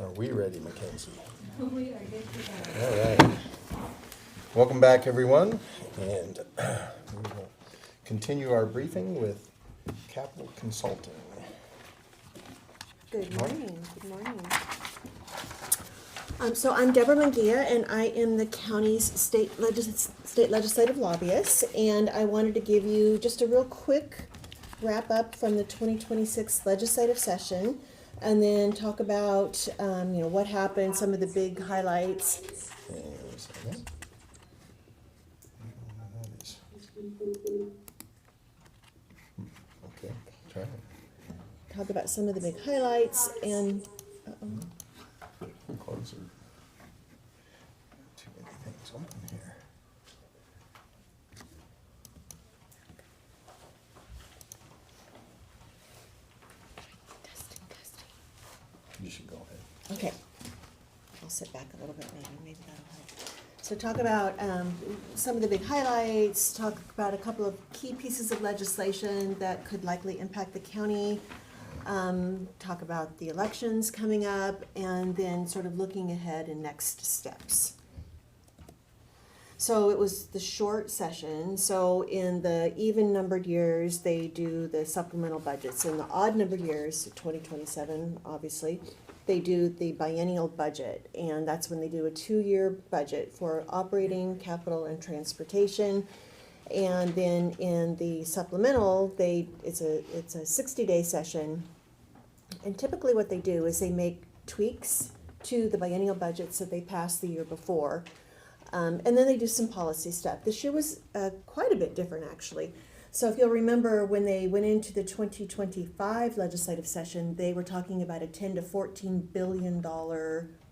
Are we ready, Mackenzie? We are good to go. All right. Welcome back, everyone, and we will continue our briefing with Capital Consulting. Good morning. Good morning. So I'm Debora Munguia, and I am the county's state legislative lobbyist. And I wanted to give you just a real quick wrap up from the 2026 legislative session, and then talk about what happened, some of the big highlights. Okay, try it. Talk about some of the big highlights and. Closer. Too many things open here. You should go ahead. Okay. I'll sit back a little bit maybe that'll help. So talk about some of the big highlights, talk about a couple of key pieces of legislation that could likely impact the county, talk about the elections coming up, and then sort of looking ahead and next steps. So it was the short session. So in the even numbered years, they do the supplemental budgets. In the odd numbered years, 2027, obviously, they do the biennial budget. And that's when they do a 2-year budget for operating, capital, and transportation. And then in the supplemental, it's a 60-day session. And typically what they do is they make tweaks to the biennial budgets that they passed the year before. And then they do some policy stuff. This year was quite a bit different, actually. So if you'll remember, when they went into the 2025 legislative session, they were talking about a $10 to $14 billion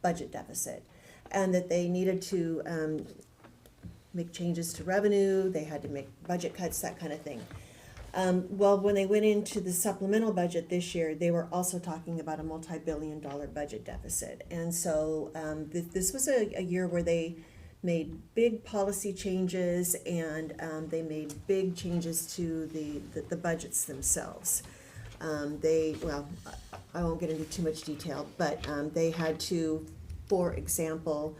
budget deficit, and that they needed to make changes to revenue. They had to make budget cuts, that kind of thing. Well, when they went into the supplemental budget this year, they were also talking about a multi-billion-dollar budget deficit. And so this was a year where they made big policy changes, and they made big changes to the budgets themselves. I won't get into too much detail, but they had to, for example,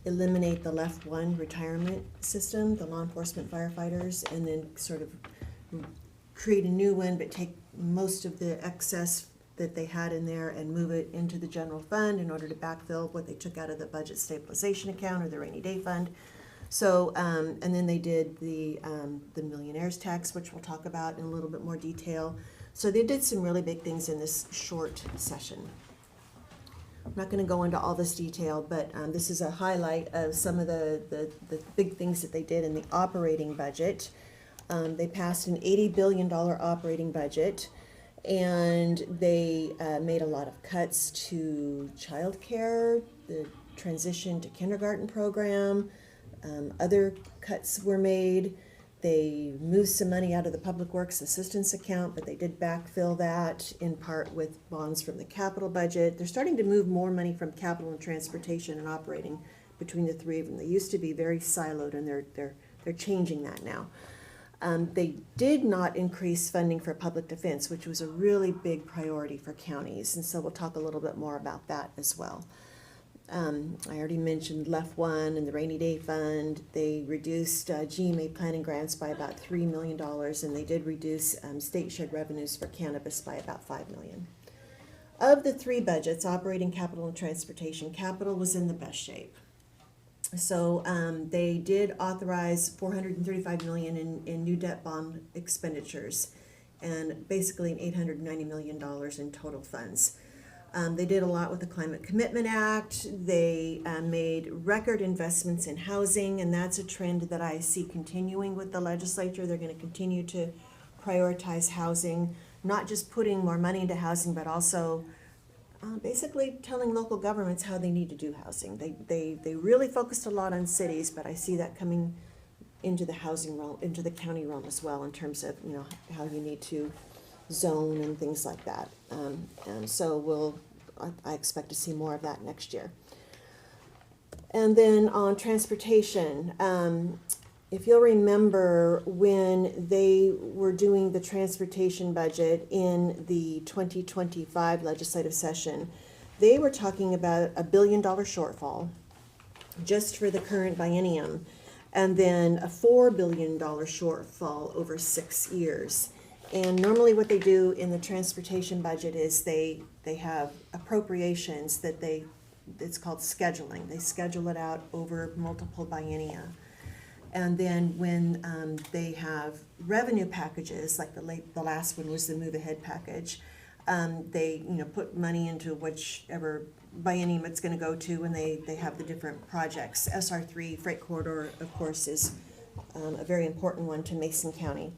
eliminate the Left One retirement system, the law enforcement firefighters, and then sort of create a new one, but take most of the excess that they had in there and move it into the general fund in order to backfill what they took out of the budget stabilization account or the rainy day fund. So, and then they did the millionaires tax, which we'll talk about in a little bit more detail. So they did some really big things in this short session. I'm not going to go into all this detail, but this is a highlight of some of the big things that they did in the operating budget. They passed an $80 billion operating budget, and they made a lot of cuts to childcare, the transition to kindergarten program. Other cuts were made. They moved some money out of the Public Works Assistance account, but they did backfill that in part with bonds from the capital budget. They're starting to move more money from capital and transportation and operating between the three of them. They used to be very siloed, and they're changing that now. They did not increase funding for public defense, which was a really big priority for counties, and so we'll talk a little bit more about that as well. I already mentioned Left One and the Rainy Day Fund. They reduced GMA planning grants by about $3 million, and they did reduce state shared revenues for cannabis by about $5 million. Of the three budgets, operating, capital, and transportation, capital was in the best shape. So they did authorize $435 million in new debt bond expenditures, and basically $890 million in total funds. They did a lot with the Climate Commitment Act. They made record investments in housing, and that's a trend that I see continuing with the legislature. They're going to continue to prioritize housing, not just putting more money into housing, but also basically telling local governments how they need to do housing. They really focused a lot on cities, but I see that coming into the housing realm, into the county realm as well, in terms of how you need to zone and things like that. And so I expect to see more of that next year. And then on transportation, if you'll remember, when they were doing the transportation budget in the 2025 legislative session, they were talking about $1 billion shortfall just for the current biennium, and then a $4 billion shortfall over 6 years. And normally what they do in the transportation budget is they have appropriations that it's called scheduling. They schedule it out over multiple biennia. And then when they have revenue packages, like the last one was the Move Ahead package, they put money into whichever biennium it's going to go to, and they have the different projects. SR3 Freight Corridor, of course, is a very important one to Mason County.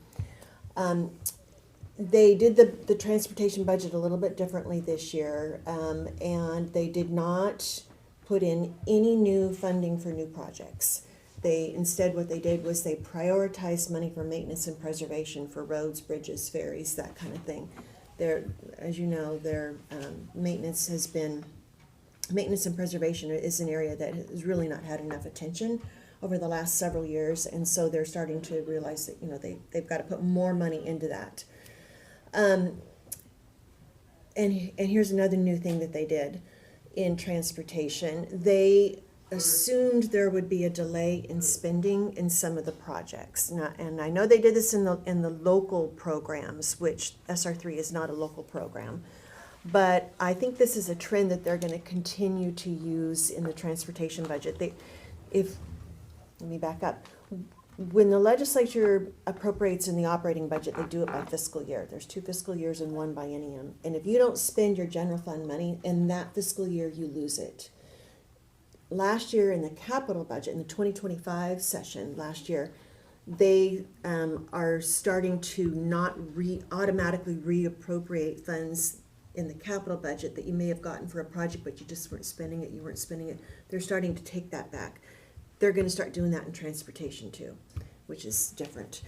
They did the transportation budget a little bit differently this year, and they did not put in any new funding for new projects. Instead, what they did was they prioritized money for maintenance and preservation for roads, bridges, ferries, that kind of thing. As you know, their maintenance and preservation is an area that has really not had enough attention over the last several years, and so they're starting to realize that they've got to put more money into that. And here's another new thing that they did in transportation. They assumed there would be a delay in spending in some of the projects. Now, and I know they did this in the local programs, which SR3 is not a local program. But I think this is a trend that they're going to continue to use in the transportation budget. Let me back up. When the legislature appropriates in the operating budget, they do it by fiscal year. There's 2 fiscal years and 1 biennium. And if you don't spend your general fund money in that fiscal year, you lose it. Last year in the capital budget, in the 2025 session last year, they are starting to not automatically reappropriate funds in the capital budget that you may have gotten for a project, but you just weren't spending it, They're starting to take that back. They're going to start doing that in transportation too, which is different.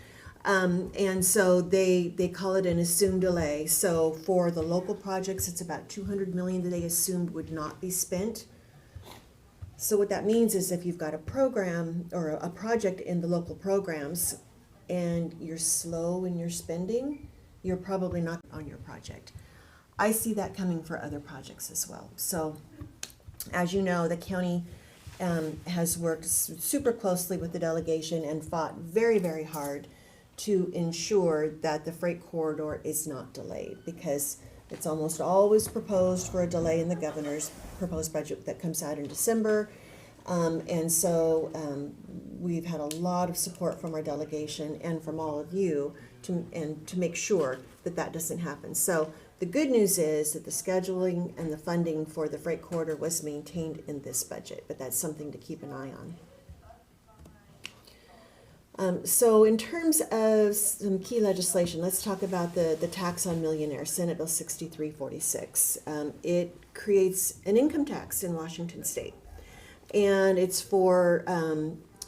And so they call it an assumed delay. So for the local projects, it's about $200 million that they assumed would not be spent. So what that means is if you've got a program or a project in the local programs and you're slow in your spending, you're probably not on your project. I see that coming for other projects as well. So as you know, the county has worked super closely with the delegation and fought very, very hard to ensure that the freight corridor is not delayed, because it's almost always proposed for a delay in the governor's proposed budget that comes out in December. And so we've had a lot of support from our delegation and from all of you to make sure that doesn't happen. So the good news is that the scheduling and the funding for the freight corridor was maintained in this budget, but that's something to keep an eye on. So in terms of some key legislation, let's talk about the tax on millionaires, Senate Bill 6346. It creates an income tax in Washington State, and it's for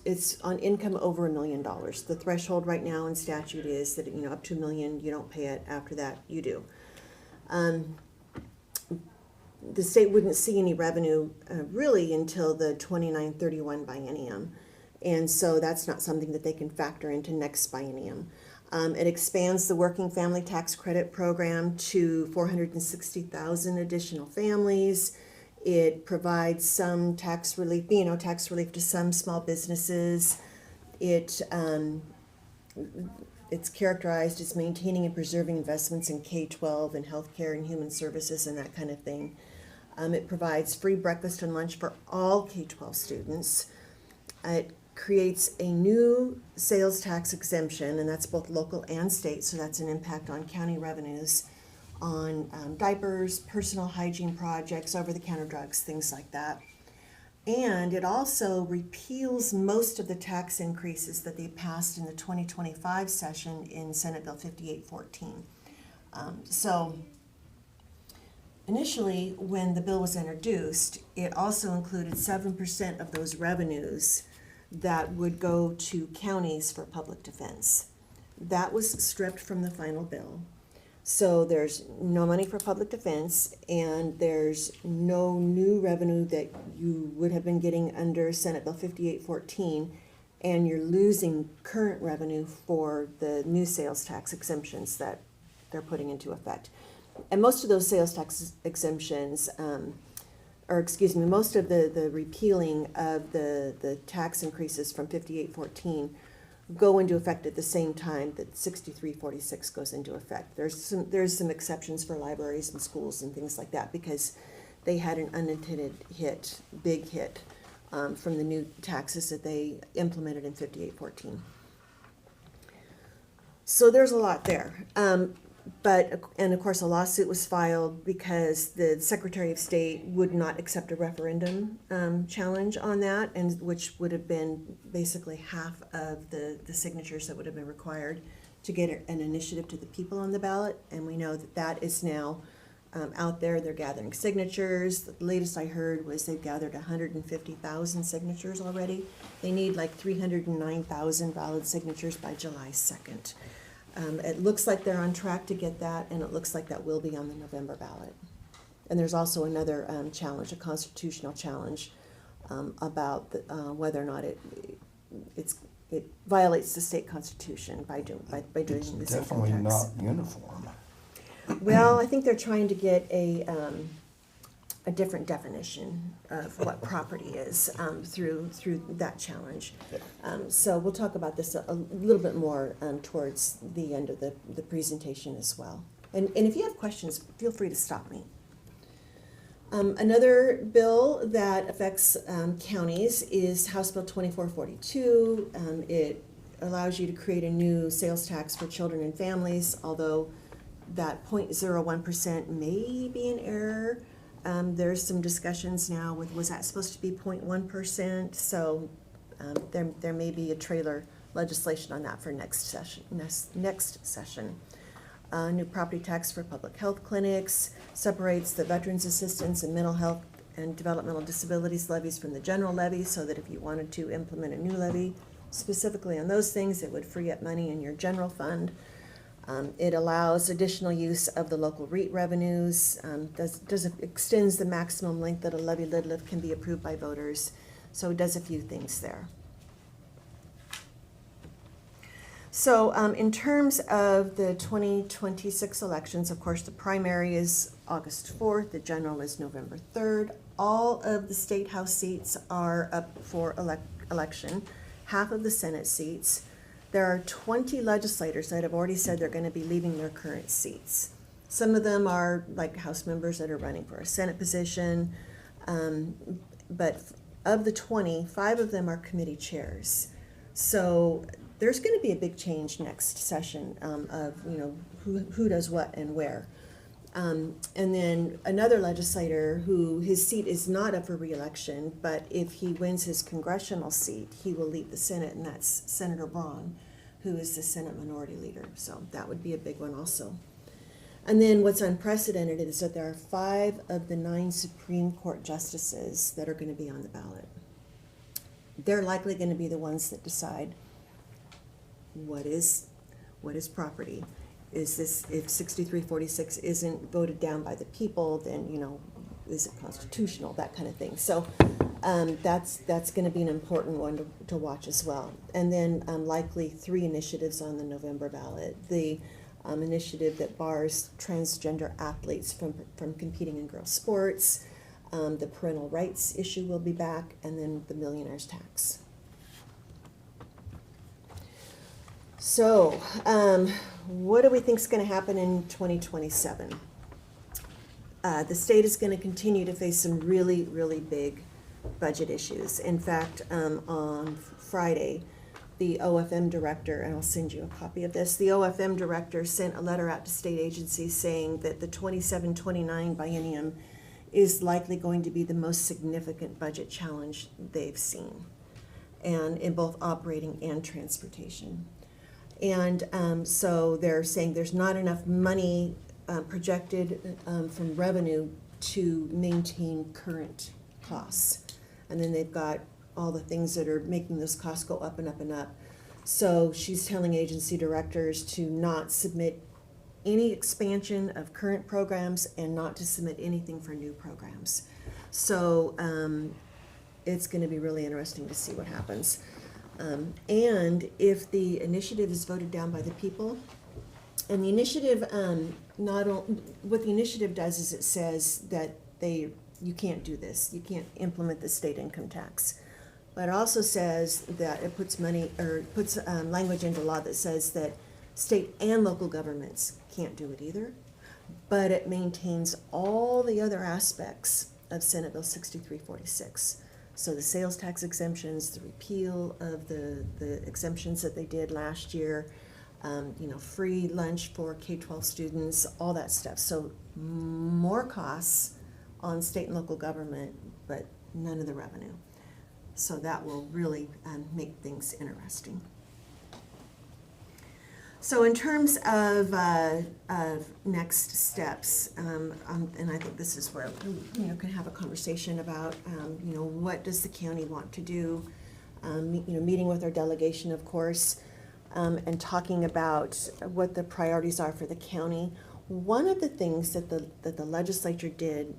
it's on income over $1 million. The threshold right now in statute is that up to $1 million you don't pay it. After that you do. The state wouldn't see any revenue really until the 29-31 biennium. And so that's not something that they can factor into next biennium. It expands the working family tax credit program to 460,000 additional families. It provides some tax relief to some small businesses. It's characterized as maintaining and preserving investments in K-12 and healthcare and human services and that kind of thing. It provides free breakfast and lunch for all K-12 students. It creates a new sales tax exemption, and that's both local and state, so that's an impact on county revenues, on diapers, personal hygiene projects, over-the-counter drugs, things like that. And it also repeals most of the tax increases that they passed in the 2025 session in Senate Bill 5814. So initially, when the bill was introduced, it also included 7% of those revenues that would go to counties for public defense. That was stripped from the final bill. So there's no money for public defense, and there's no new revenue that you would have been getting under Senate Bill 5814, and you're losing current revenue for the new sales tax exemptions that they're putting into effect. And most of those sales tax exemptions or excuse me, most of the repealing of the tax increases from 5814 go into effect at the same time that 6346 goes into effect. There's some exceptions for libraries and schools and things like that because they had an unintended hit, big hit, from the new taxes that they implemented in 5814. So there's a lot there. And of course, a lawsuit was filed because the Secretary of State would not accept a referendum challenge on that, and which would have been basically half of the signatures that would have been required to get an initiative to the people on the ballot. And we know that that is now out there. They're gathering signatures. The latest I heard was they've gathered 150,000 signatures already. They need like 309,000 valid signatures by July 2nd. It looks like they're on track to get that, and it looks like that will be on the November ballot. And there's also another challenge, a constitutional challenge, about whether or not it violates the state constitution by doing It's this. definitely income tax. not uniform. Well, I think they're trying to get a different definition of what property is through that challenge. So we'll talk about this a little bit more towards the end of the presentation as well. And if you have questions, feel free to stop me. Another bill that affects counties is House Bill 2442. It allows you to create a new sales tax for children and families, although that 0.01% may be an error. There's some discussions now with, was that supposed to be 0.1%? So there may be a trailer legislation on that for next session. New property tax for public health clinics, separates the veterans assistance and mental health and developmental disabilities levies from the general levy, so that if you wanted to implement a new levy specifically on those things, it would free up money in your general fund. It allows additional use of the local REIT revenues, extends the maximum length that a levy lid lift can be approved by voters, so it does a few things there. So in terms of the 2026 elections, of course, the primary is August 4th, the general is November 3rd. All of the state house seats are up for election, half of the Senate seats. There are 20 legislators that have already said they're going to be leaving their current seats. Some of them are like House members that are running for a Senate position, but of the 20, 5 of them are committee chairs. So there's going to be a big change next session of who does what and where. And then another legislator who his seat is not up for re-election, but if he wins his congressional seat, he will leave the Senate, and that's Senator Braun, who is the Senate Minority Leader. So that would be a big one also. And then what's unprecedented is that there are 5 of the 9 Supreme Court justices that are going to be on the ballot. They're likely going to be the ones that decide what is property. Is this, if 6346 isn't voted down by the people, then, is it constitutional, that kind of thing. So that's going to be an important one to watch as well. And then likely 3 initiatives on the November ballot. The initiative that bars transgender athletes from competing in girls' sports, the parental rights issue will be back, and then the millionaire's tax. So, what do we think is going to happen in 2027? The state is going to continue to face some really, really big budget issues. In fact, on Friday, the OFM director, and I'll send you a copy of this, the OFM director sent a letter out to state agencies saying that the 27-29 biennium is likely going to be the most significant budget challenge they've seen, and in both operating and transportation. And so they're saying there's not enough money projected from revenue to maintain current costs. And then they've got all the things that are making those costs go up and up and up. So she's telling agency directors to not submit any expansion of current programs and not to submit anything for new programs. So it's going to be really interesting to see what happens. And if the initiative is voted down by the people, and the initiative, what the initiative does is it says that they you can't do this. You can't implement the state income tax. But it also says that it puts money, or puts language into law that says that state and local governments can't do it either. But it maintains all the other aspects of Senate Bill 6346. So the sales tax exemptions, the repeal of the exemptions that they did last year, free lunch for K-12 students, all that stuff. So more costs on state and local government, but none of the revenue. So that will really make things interesting. So in terms of next steps, and I think this is where we can have a conversation about what does the county want to do, meeting with our delegation, of course, and talking about what the priorities are for the county. One of the things that the legislature did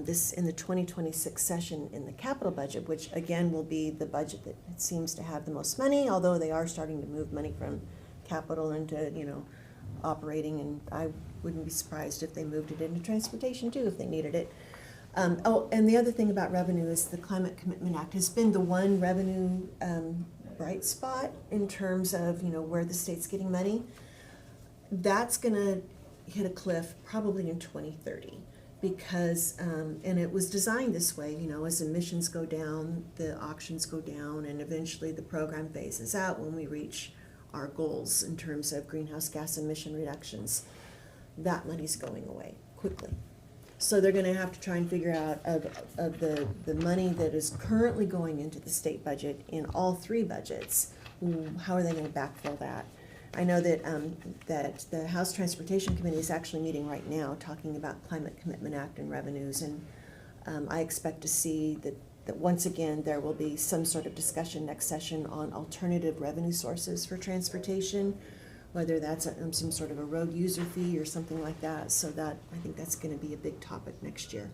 this in the 2026 session in the capital budget, which again will be the budget that it seems to have the most money, although they are starting to move money from capital into operating, and I wouldn't be surprised if they moved it into transportation too if they needed it. And the other thing about revenue is the Climate Commitment Act has been the one revenue bright spot in terms of where the state's getting money. That's gonna hit a cliff probably in 2030. Because, and it was designed this way, as emissions go down, the auctions go down, and eventually the program phases out when we reach our goals in terms of greenhouse gas emission reductions. That money's going away quickly. So they're gonna have to try and figure out of the money that is currently going into the state budget in all three budgets, how are they gonna backfill that? I know that that the House Transportation Committee is actually meeting right now talking about Climate Commitment Act and revenues, and I expect to see that once again there will be some sort of discussion next session on alternative revenue sources for transportation, whether that's some sort of a road user fee or something like that. So that I think that's going to be a big topic next year.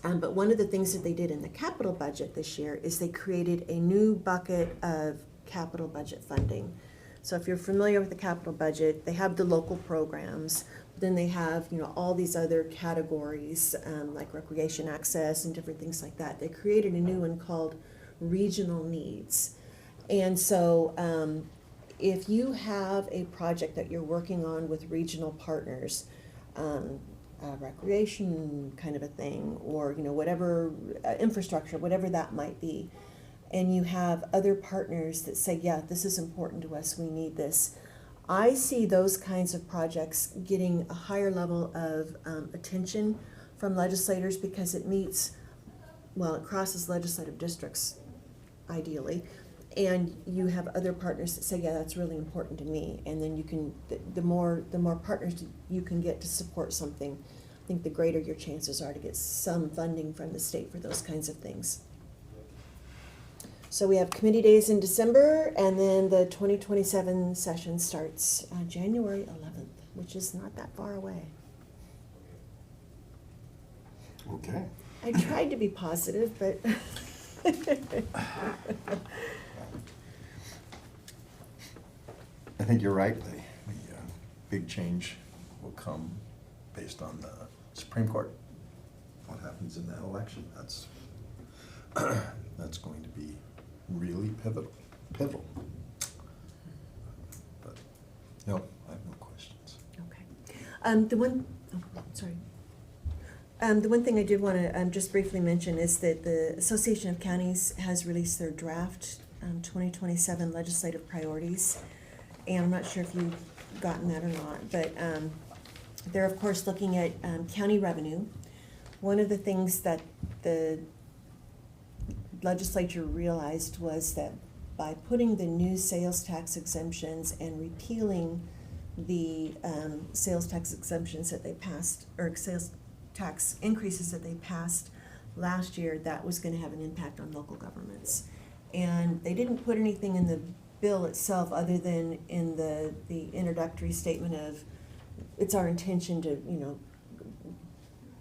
But one of the things that they did in the capital budget this year is they created a new bucket of capital budget funding. So if you're familiar with the capital budget, they have the local programs, but then they have all these other categories like recreation access and different things like that. They created a new one called regional needs. And so if you have a project that you're working on with regional partners, recreation kind of a thing, or whatever infrastructure, whatever that might be, and you have other partners that say, yeah, this is important to us, we need this. I see those kinds of projects getting a higher level of attention from legislators because it meets, it crosses legislative districts, ideally, and you have other partners that say, yeah, that's really important to me, and then you can, the more partners you can get to support something, I think the greater your chances are to get some funding from the state for those kinds of things. So we have committee days in December, and then the 2027 session starts January 11th, which is not that far away. Okay. I tried to be positive, but I think you're right. The big change will come based on the Supreme Court. What happens in that election? That's going to be really pivotal. But no, I have no questions. okay. The one thing I did want to just briefly mention is that the Association of Counties has released their draft 2027 legislative priorities, and I'm not sure if you've gotten that or not, but they're of course looking at county revenue. One of the things that the legislature realized was that by putting the new sales tax exemptions and repealing the sales tax exemptions that they passed, or sales tax increases that they passed last year, that was going to have an impact on local governments. And they didn't put anything in the bill itself other than in the introductory statement of it's our intention to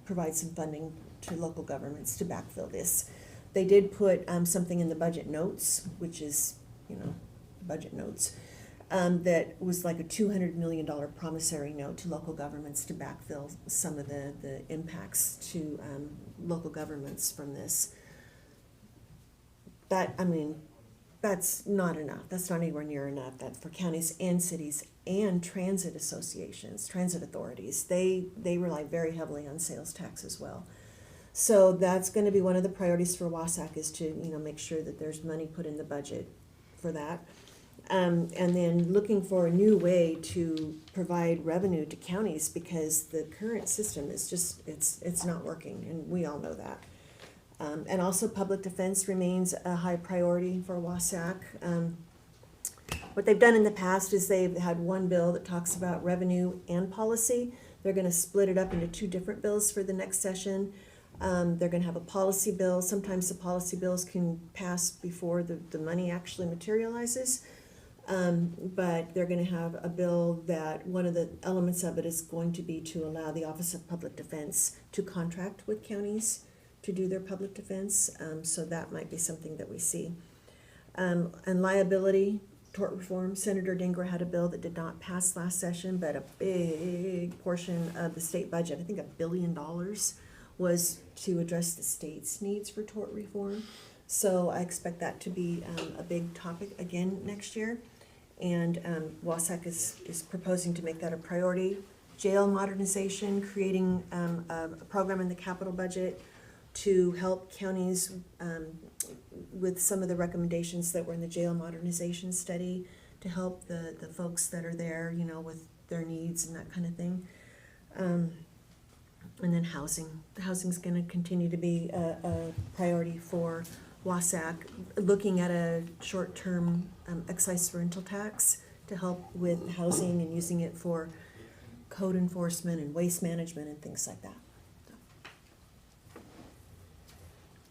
provide some funding to local governments to backfill this. They did put something in the budget notes, which is, budget notes, that was like a $200 million promissory note to local governments to backfill some of the impacts to local governments from this. That's not enough. That's not anywhere near enough. That for counties and cities and transit associations, transit authorities, they rely very heavily on sales tax as well. So that's going to be one of the priorities for WSAC, is to make sure that there's money put in the budget for that. And then looking for a new way to provide revenue to counties, because the current system is just, it's not working, and we all know that. And also public defense remains a high priority for WSAC. What they've done in the past is they've had one bill that talks about revenue and policy. They're going to split it up into two different bills for the next session. They're going to have a policy bill. Sometimes the policy bills can pass before the money actually materializes. But they're going to have a bill that one of the elements of it is going to be to allow the Office of Public Defense to contract with counties to do their public defense. So that might be something that we see. And liability, tort reform. Senator Dinger had a bill that did not pass last session, but a big portion of the state budget, I think $1 billion, was to address the state's needs for tort reform. So I expect that to be a big topic again next year. And WSAC is proposing to make that a priority. Jail modernization, creating a program in the capital budget to help counties with some of the recommendations that were in the jail modernization study, to help the folks that are there, with their needs and that kind of thing. And then housing. The housing's going to continue to be a priority for WSAC, looking at a short-term excise rental tax to help with housing and using it for code enforcement and waste management and things like that.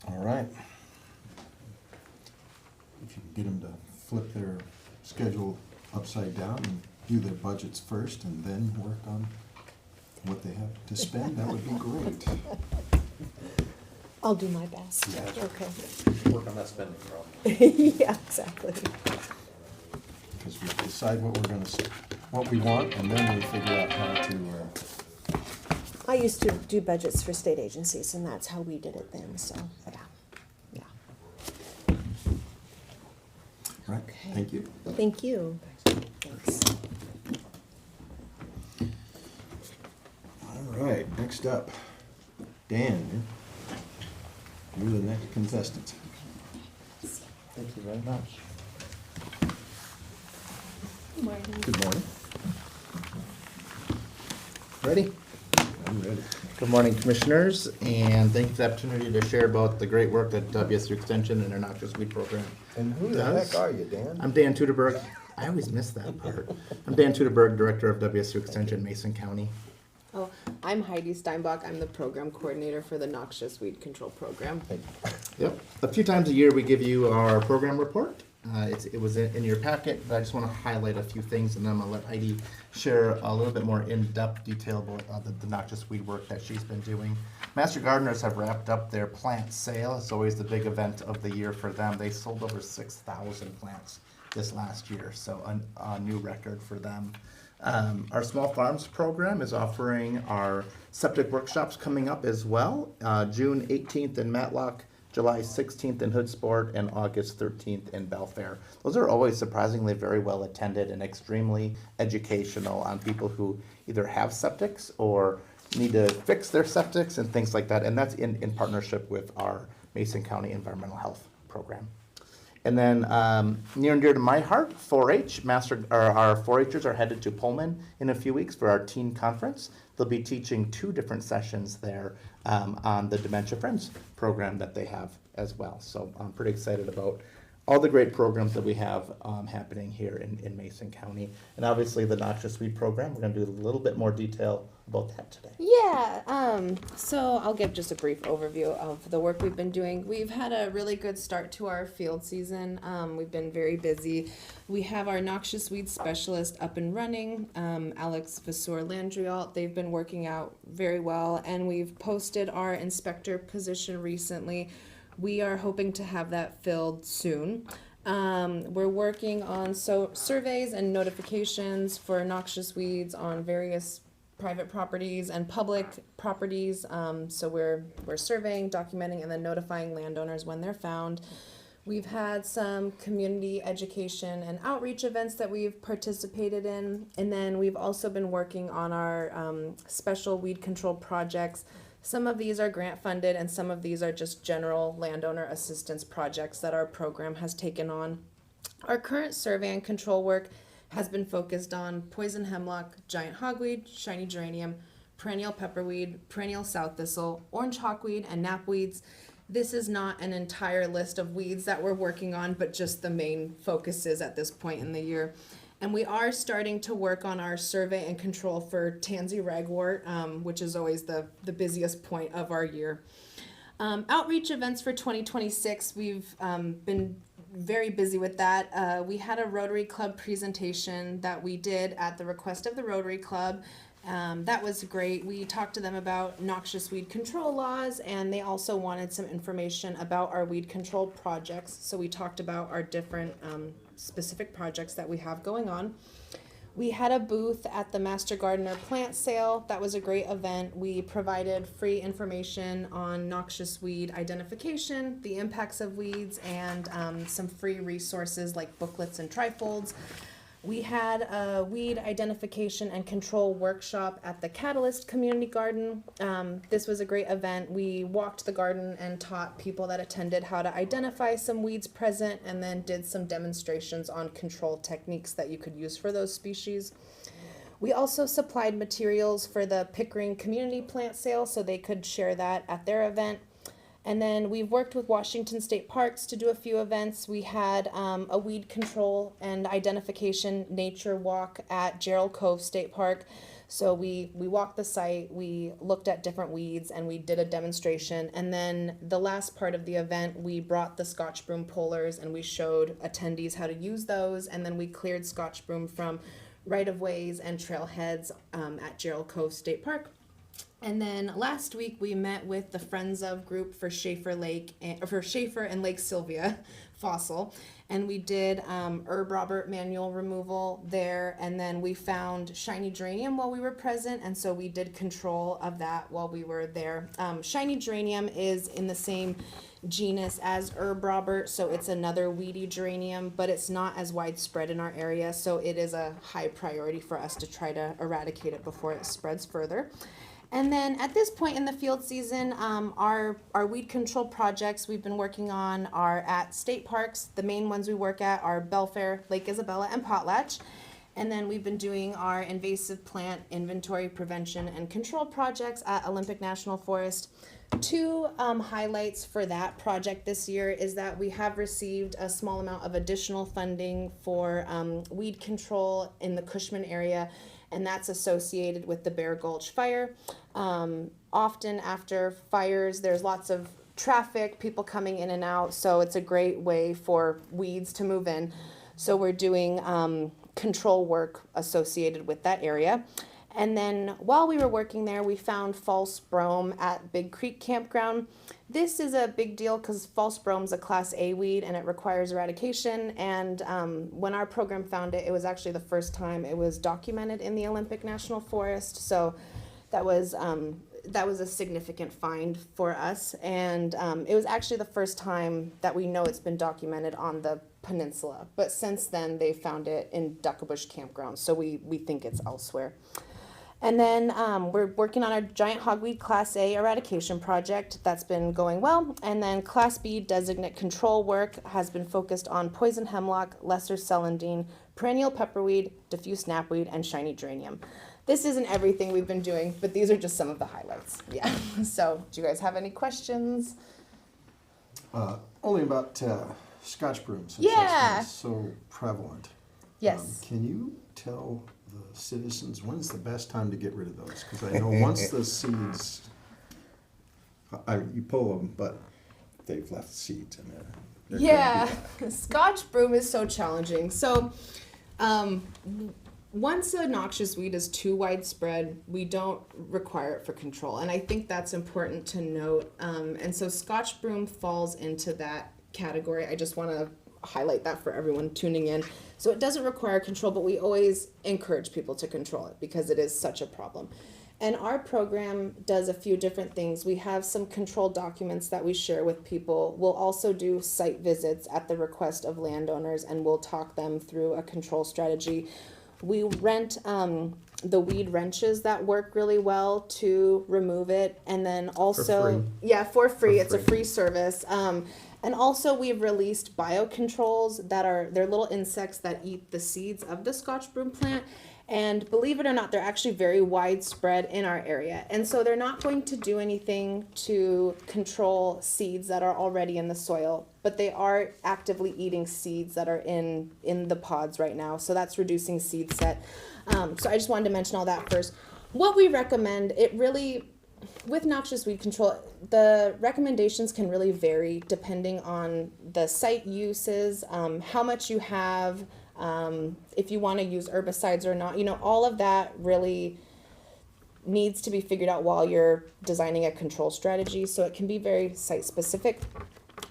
All right. If you can get them to flip their schedule upside down and do their budgets first and then work on what they have to spend, that would be great. I'll do my best. Yeah. Okay. Work on that spending problem. Yeah, exactly. Because we decide what we want, and then we figure out how to, I used to do budgets for state agencies, and that's how we did it then, so, yeah. right, Okay. thank you. Thank you. Thanks. All right, next up, Dan, you're the next contestant. Thank you very much. Good morning. Ready? I'm ready. Good morning, Commissioners, and thank you for the opportunity to share about the great work that WSU Extension and their Noxious Weed program And who the does. heck are you, Dan? I'm Dan Teuteberg. I always miss that part. I'm Dan Teuteberg, Director of WSU Extension, Mason County. Oh, I'm Heidi Steinbach. I'm the program coordinator for the Noxious Weed Control Program. Yep. A few times a year, we give you our program report. It was in your packet, but I just want to highlight a few things, and then I'm going to let Heidi share a little bit more in-depth detail about the noxious weed work that she's been doing. Master Gardeners have wrapped up their plant sale. It's always the big event of the year for them. They sold over 6,000 plants this last year, so a new record for them. Our Small Farms program is offering our septic workshops coming up as well, June 18th in Matlock, July 16th in Hoodsport, and August 13th in Belfair. Those are always surprisingly very well attended and extremely educational on people who either have septics or need to fix their septics and things like that. And that's in partnership with our Mason County Environmental Health Program. And then near and dear to my heart, 4-H, our 4-Hers are headed to Pullman in a few weeks for our teen conference. They'll be teaching 2 different sessions there on the Dementia Friends program that they have as well. So I'm pretty excited about all the great programs that we have happening here in Mason County. And obviously the Noxious Weed program, we're going to do a little bit more detail about that today. Yeah, so I'll give just a brief overview of the work we've been doing. We've had a really good start to our field season. We've been very busy. We have our noxious weed specialist up and running, Alex Vasseur-Landriault. They've been working out very well, and we've posted our inspector position recently. We are hoping to have that filled soon. We're working on surveys and notifications for noxious weeds on various private properties and public properties. So we're surveying, documenting, and then notifying landowners when they're found. We've had some community education and outreach events that we've participated in. And then we've also been working on our special weed control projects. Some of these are grant funded and some of these are just general landowner assistance projects that our program has taken on. Our current survey and control work has been focused on poison hemlock, giant hogweed, shiny geranium, perennial pepperweed, perennial south thistle, orange hawkweed, and knapweeds. This is not an entire list of weeds that we're working on, but just the main focuses at this point in the year. And we are starting to work on our survey and control for tansy ragwort, which is always the busiest point of our year. Outreach events for 2026, we've been very busy with that. We had a Rotary Club presentation that we did at the request of the Rotary Club. That was great. We talked to them about noxious weed control laws, and they also wanted some information about our weed control projects. So we talked about our different specific projects that we have going on. We had a booth at the Master Gardener plant sale. That was a great event. We provided free information on noxious weed identification, the impacts of weeds, and some free resources like booklets and trifolds. We had a weed identification and control workshop at the Catalyst Community Garden. This was a great event. We walked the garden and taught people that attended how to identify some weeds present and then did some demonstrations on control techniques that you could use for those species. We also supplied materials for the Pickering Community Plant Sale so they could share that at their event. And then we've worked with Washington State Parks to do a few events. We had a weed control and identification nature walk at Gerald Cove State Park. So we walked the site, we looked at different weeds, and we did a demonstration. And then the last part of the event, we brought the Scotch broom pullers and we showed attendees how to use those. And then we cleared Scotch broom from right-of-ways and trailheads at Gerald Cove State Park. And then last week we met with the Friends of group for Schaefer and Lake Sylvia fossil, and we did herb robert manual removal there, and then we found shiny geranium while we were present, and so we did control of that while we were there. Shiny geranium is in the same genus as herb robert, so it's another weedy geranium, but it's not as widespread in our area, so it is a high priority for us to try to eradicate it before it spreads further. And then at this point in the field season, our weed control projects we've been working on are at state parks. The main ones we work at are Belfair, Lake Isabella, and Potlatch. And then we've been doing our invasive plant inventory, prevention, and control projects at Olympic National Forest. Two highlights for that project this year is that we have received a small amount of additional funding for weed control in the Cushman area, and that's associated with the Bear Gulch fire. Often after fires, there's lots of traffic, people coming in and out, so it's a great way for weeds to move in. So we're doing control work associated with that area. And then while we were working there, we found false brome at Big Creek Campground. This is a big deal because false brome is a Class A weed and it requires eradication. And when our program found it, it was actually the first time it was documented in the Olympic National Forest. So that was a significant find for us. And it was actually the first time that we know it's been documented on the peninsula. But since then, they found it in Duckabush Campground. So we think it's elsewhere. And then we're working on our giant hogweed Class A eradication project. That's been going well. And then Class B designate control work has been focused on poison hemlock, lesser celandine, perennial pepperweed, diffuse knapweed, and shiny geranium. This isn't everything we've been doing, but these are just some of the highlights. Yeah. So do you guys have any questions? Only about Scotch broom, since Yeah. that's been so prevalent. Yes. Can you tell the citizens when's the best time to get rid of those? Because I know once the seeds, you pull them, but they've left seeds in there. They're Yeah, gonna be back. Scotch broom is so challenging. So, once a noxious weed is too widespread, we don't require it for control. And I think that's important to note. And so Scotch broom falls into that category. I just want to highlight that for everyone tuning in. So it doesn't require control, but we always encourage people to control it because it is such a problem. And our program does a few different things. We have some control documents that we share with people. We'll also do site visits at the request of landowners, and we'll talk them through a control strategy. We rent the weed wrenches that work really well to remove it, and then also for free. It's a free service. And also we've released biocontrols they're little insects that eat the seeds of the Scotch broom plant. And believe it or not, they're actually very widespread in our area. And so they're not going to do anything to control seeds that are already in the soil, but they are actively eating seeds that are in the pods right now. So that's reducing seed set. So I just wanted to mention all that first. What we recommend, with noxious weed control, the recommendations can really vary depending on the site uses, how much you have, if you want to use herbicides or not. All of that really needs to be figured out while you're designing a control strategy, so it can be very site specific.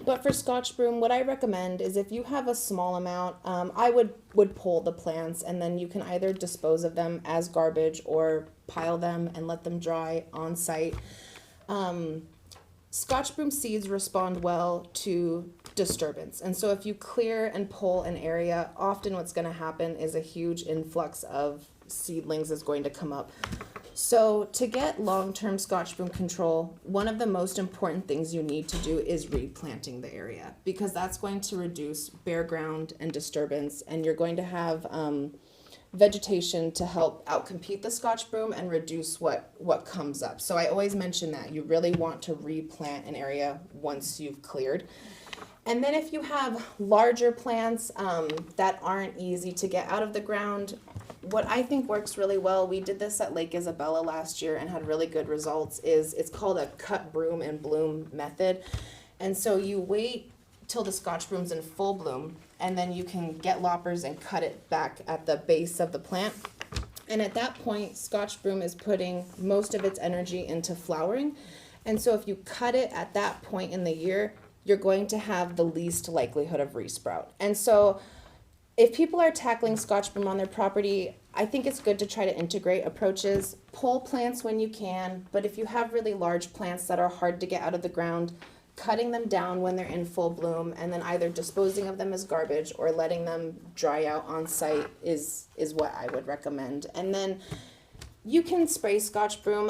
But for Scotch broom, what I recommend is if you have a small amount, I would pull the plants, and then you can either dispose of them as garbage or pile them and let them dry on site. Scotch broom seeds respond well to disturbance. And so if you clear and pull an area, often what's going to happen is a huge influx of seedlings is going to come up. So to get long-term Scotch broom control, one of the most important things you need to do is replanting the area, because that's going to reduce bare ground and disturbance, and you're going to have vegetation to help outcompete the Scotch broom and reduce what comes up. So I always mention that you really want to replant an area once you've cleared. And then if you have larger plants that aren't easy to get out of the ground, what I think works really well, we did this at Lake Isabella last year and had really good results, it's called a cut broom and bloom method. And so you wait till the Scotch broom's in full bloom, and then you can get loppers and cut it back at the base of the plant. And at that point, Scotch broom is putting most of its energy into flowering. And so if you cut it at that point in the year, you're going to have the least likelihood of resprout. And so if people are tackling Scotch broom on their property, I think it's good to try to integrate approaches. Pull plants when you can, but if you have really large plants that are hard to get out of the ground, cutting them down when they're in full bloom and then either disposing of them as garbage or letting them dry out on site is what I would recommend. And then you can spray Scotch broom,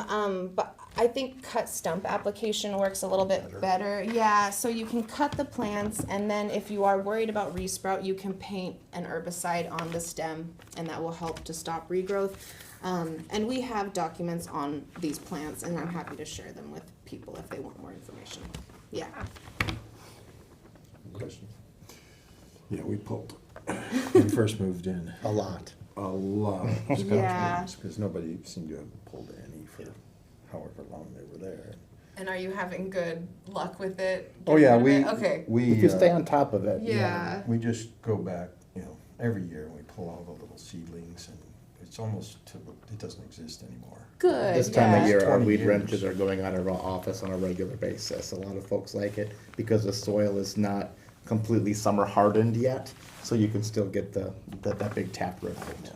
but I think cut stump application works a little bit better. Yeah, so you can cut the plants, and then if you are worried about resprout, you can paint an herbicide on the stem, and that will help to stop regrowth. And we have documents on these plants, and I'm happy to share them with people if they want more information. Yeah. Questions? Yeah, we pulled. When we first moved in. A lot. A lot of Scotch Yeah. brooms, because nobody seemed to have pulled any for however long they were there. And are you having good luck with it? Oh, yeah, Getting rid of it? Okay. If you stay on top of it. Yeah. We just go back, every year and we pull all the little seedlings, and it's almost it doesn't exist anymore. Good. This time of yeah. year, our 20 weed years. wrenches are going out of our office on a regular basis. A lot of folks like it because the soil is not completely summer hardened yet, so you can still get that big taproot out.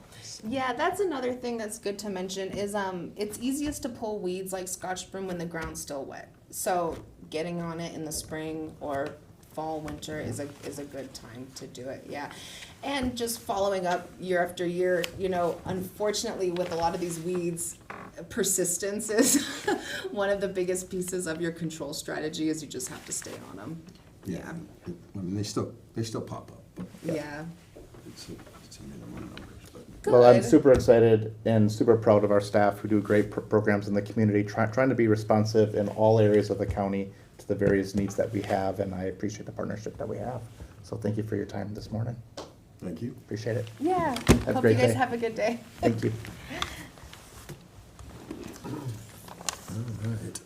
Yeah, that's another thing that's good to mention is it's easiest to pull weeds like Scotch broom when the ground's still wet. So getting on it in the spring or fall, winter is a good time to do it. Yeah. And just following up year after year, unfortunately with a lot of these weeds, persistence is one of the biggest pieces of your control strategy, is you just have to stay on them. Yeah. I mean, they still pop up, but Yeah. it's a minimum numbers, but. Well, I'm Good. super excited and super proud of our staff who do great programs in the community, trying to be responsive in all areas of the county to the various needs that we have, and I appreciate the partnership that we have. So thank you for your time this morning. Thank you. Appreciate it. Yeah. a Hope you great guys day. have a good day. Thank you. All right.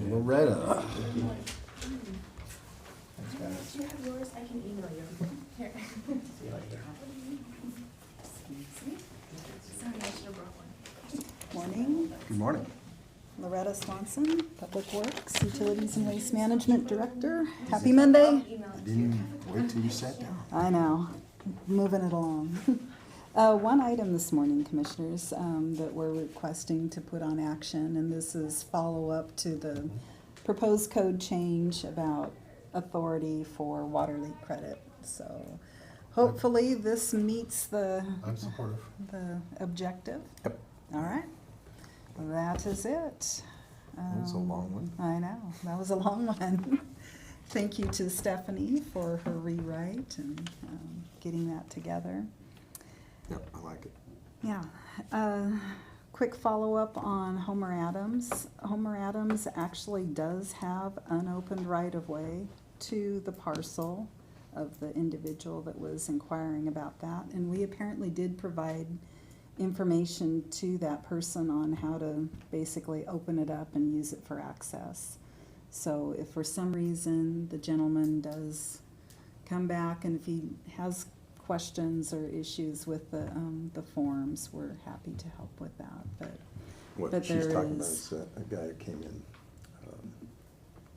Loretta. Do you have yours? I can email you. Here. Sorry, I should have brought one. Morning, Good morning. Loretta Swanson, Public Works, Utilities and Waste Management Director. Happy Monday. I didn't wait till you sat down. I know, moving it along. One item this morning, Commissioners, that we're requesting to put on action, and this is follow-up to the proposed code change about authority for water leak credit. So hopefully this meets the I'm supportive. objective. Yep. All right, that is it. That's a long one. I know, that was a long one. Thank you to Stephanie for her rewrite and getting that together. Yep, I like it. Yeah. Quick follow-up on Homer Adams. Homer Adams actually does have unopened right-of-way to the parcel of the individual that was inquiring about that. And we apparently did provide information to that person on how to basically open it up and use it for access. So if for some reason the gentleman does come back and if he has questions or issues with the forms, we're happy to help with that. What But she's there talking about is- is a guy that came in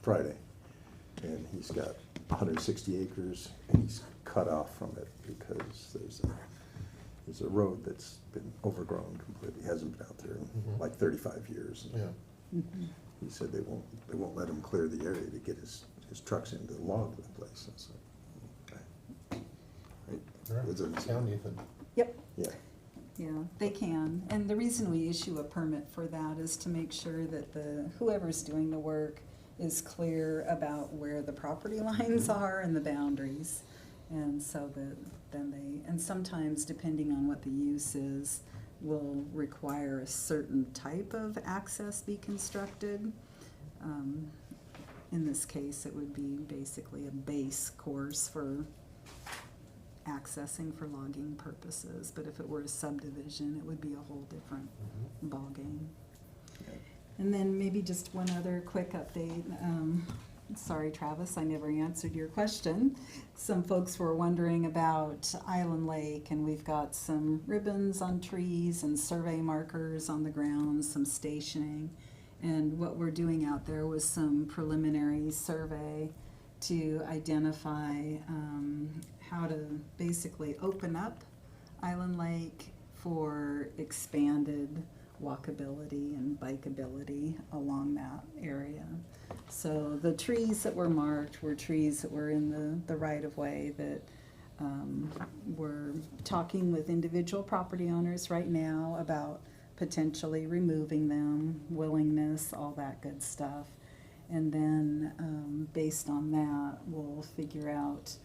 Friday, and he's got 160 acres, and he's cut off from it because there's a road that's been overgrown completely, hasn't been out there in like 35 years. Yeah. Mhm. He said they won't let him clear the area to get his trucks into the log place. I said, okay. Right. Is it- Sound, Ethan. Yep. Yeah, Yeah, they can. And the reason we issue a permit for that is to make sure that whoever's doing the work is clear about where the property lines are and the boundaries. And so that then and sometimes depending on what the use is, will require a certain type of access be constructed. In this case, it would be basically a base course for accessing for logging purposes, but if it were a subdivision, it would be a whole different ballgame. And then maybe just one other quick update. Sorry, Travis, I never answered your question. Some folks were wondering about Island Lake, and we've got some ribbons on trees and survey markers on the ground, some stationing. And what we're doing out there was some preliminary survey to identify how to basically open up Island Lake for expanded walkability and bikeability along that area. So the trees that were marked were trees that were in the right-of-way that we're talking with individual property owners right now about potentially removing them, willingness, all that good stuff. And then based on that, we'll figure out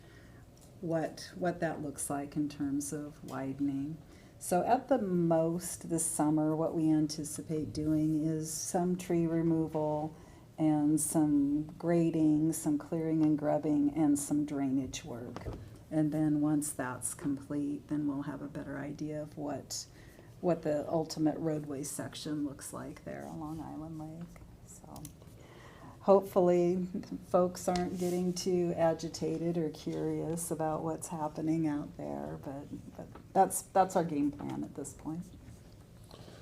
what that looks like in terms of widening. So at the most this summer, what we anticipate doing is some tree removal and some grading, some clearing and grubbing, and some drainage work. And then once that's complete, then we'll have a better idea of what the ultimate roadway section looks like there along Island Lake. So hopefully folks aren't getting too agitated or curious about what's happening out there, but that's our game plan at this point.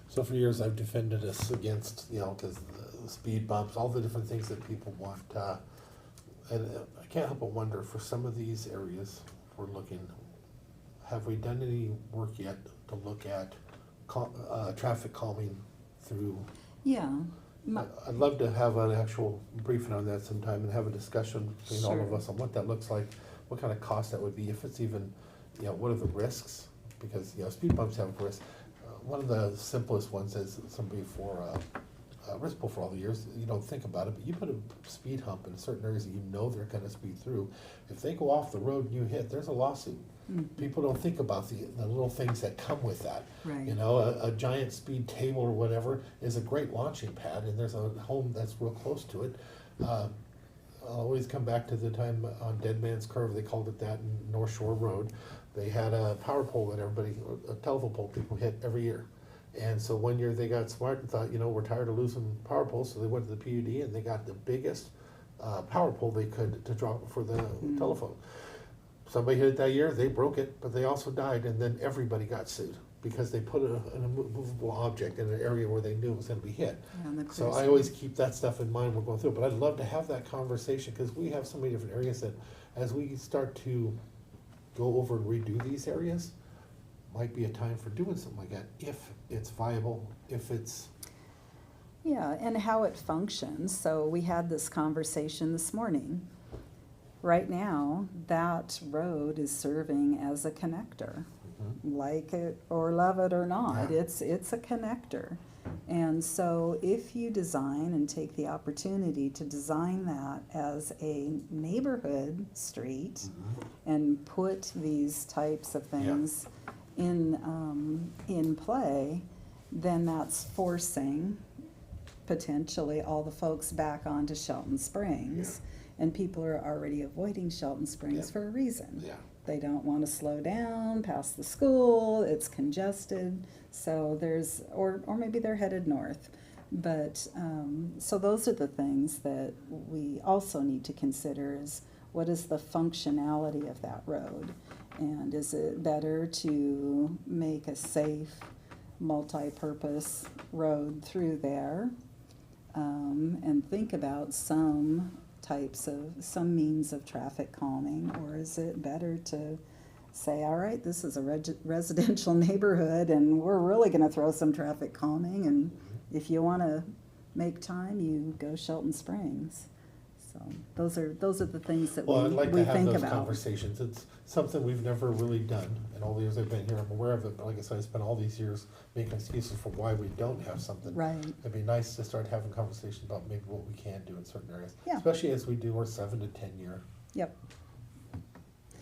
So for years, I've defended us against, because the speed bumps, all the different things that people want. And I can't help but wonder, for some of these areas we're looking, have we done any work yet to look at traffic calming through? Yeah. I'd love to have an actual briefing on that sometime and have a discussion between all of Sure. us on what that looks like, what kind of cost that would be, if it's even, what are the risks? Because, speed bumps have risks. One of the simplest ones is somebody for Rispel for all the years, you don't think about it, but you put a speed hump in certain areas that you know they're gonna speed through. If they go off the road and you hit, there's a lawsuit. People don't think about the little things that come with that. Right. A giant speed table or whatever is a great launching pad, and there's a home that's real close to it. I'll always come back to the time on Dead Man's Curve, they called it that, in North Shore Road. They had a power pole that a telephone pole people hit every year. And so one year they got smart and thought, we're tired of losing power poles, so they went to the PUD and they got the biggest power pole they could to drop for the telephone. Somebody hit it that year, they broke it, but they also died, and then everybody got sued because they put an immovable object in an area where they knew it was going to be hit. Yeah, and the So clear I always keep that stuff in mind when we're going through, but I'd love to have that conversation because we have so many different areas that as we start to go over and redo these areas, might be a time for doing something like that, if it's viable, if it's, Yeah, and how it functions. So we had this conversation this morning. Right now, that road is serving as a connector. Like it or love it or not, Yeah. it's a connector. And so if you design and take the opportunity to design that as a neighborhood street and put these types of things in play, then that's forcing potentially all the folks back onto Shelton Springs. And people are already avoiding Shelton Springs Yeah. for a reason. yeah. They don't want to slow down past the school, it's congested, so there's, or maybe they're headed north. But, so those are the things that we also need to consider is what is the functionality of that road? And is it better to make a safe, multi-purpose road through there? And think about some means of traffic calming, or is it better to say, all right, this is a residential neighborhood and we're really gonna throw some traffic calming, and if you wanna make time, you go Shelton Springs. So those are the things that Well, I'd like we to have think those about. conversations. It's something we've never really done. In all the years I've been here, I'm aware of it, but like I said, I spent all these years making excuses for why we don't have something. Right, It'd be nice to start having conversations about maybe what we can do in certain areas. Yeah. Especially as we do our 7 to 10 year yep.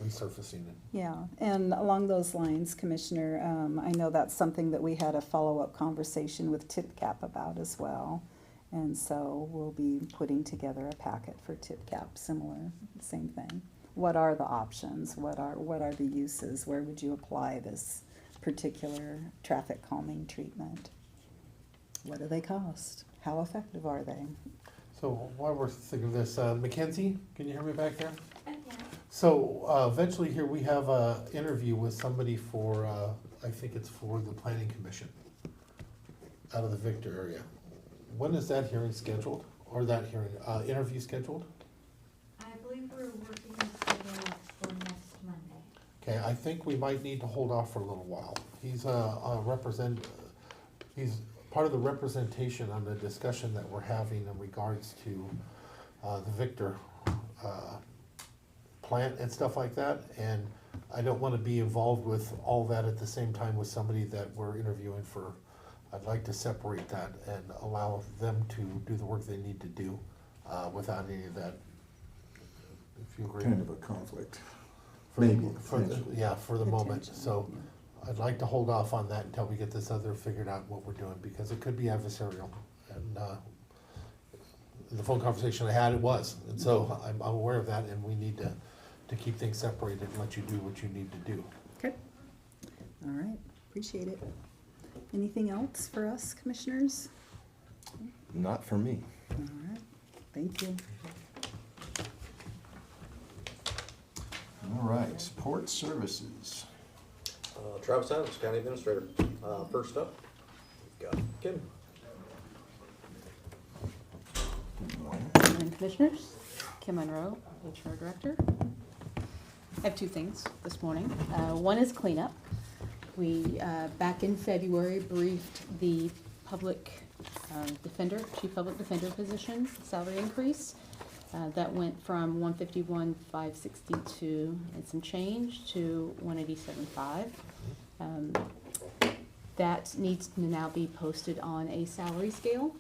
resurfacing it. Yeah, and along those lines, Commissioner, I know that's something that we had a follow-up conversation with TIPCAP about as well. And so we'll be putting together a packet for TIPCAP, similar, same thing. What are the options? What are the uses? Where would you apply this particular traffic calming treatment? What do they cost? How effective are they? So while we're thinking of this, Mackenzie, can you hear me back there? Yeah. So eventually here we have a interview with somebody for, I think it's for the planning commission out of the Victor area. When is that hearing scheduled, or that hearing, interview scheduled? I believe we're working on schedule for next Monday. Okay, I think we might need to hold off for a little while. He's he's part of the representation on the discussion that we're having in regards to the Victor plant and stuff like that. And I don't want to be involved with all that at the same time with somebody that we're interviewing for. I'd like to separate that and allow them to do the work they need to do without any of that. If you agree. Kind of a conflict. For Maybe, for the, potentially. yeah, for the moment, Potentially, so I'd like to hold off on that until we get this other figured out what we're doing, because it could be adversarial. And, the phone conversation I had, it was, and so I'm aware of that, and we need to keep things separated and let you do what you need to do. Okay. All right, appreciate it. Anything else for us, commissioners? Not for me. All right, thank you. All right, support services. Travis Adams, County Administrator. First up, we've got Kim. Good morning. Morning, Commissioners. Kim Monroe, HR Director. I have two things this morning. One is cleanup. We, back in February, briefed the public defender, chief public defender position salary increase. That went from 151,562 and some change to 187,500. That needs to now be posted on a salary scale.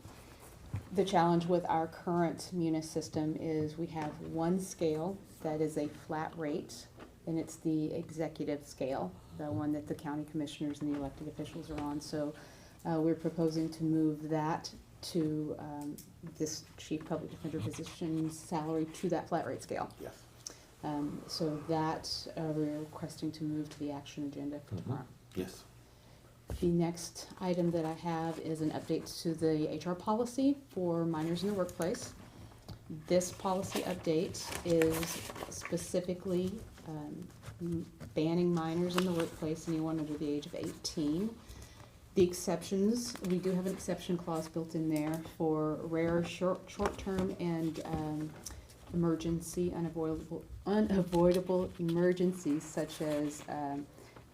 The challenge with our current munis system is we have one scale that is a flat rate, and it's the executive scale, the one that the county commissioners and the elected officials are on. So we're proposing to move that to this chief public defender position's salary to that flat rate scale. Yes. So that we're requesting to move to the action agenda for tomorrow. Yes. The next item that I have is an update to the HR policy for minors in the workplace. This policy update is specifically banning minors in the workplace, anyone under the age of 18. The exceptions, we do have an exception clause built in there for rare short-term and unavoidable emergencies such as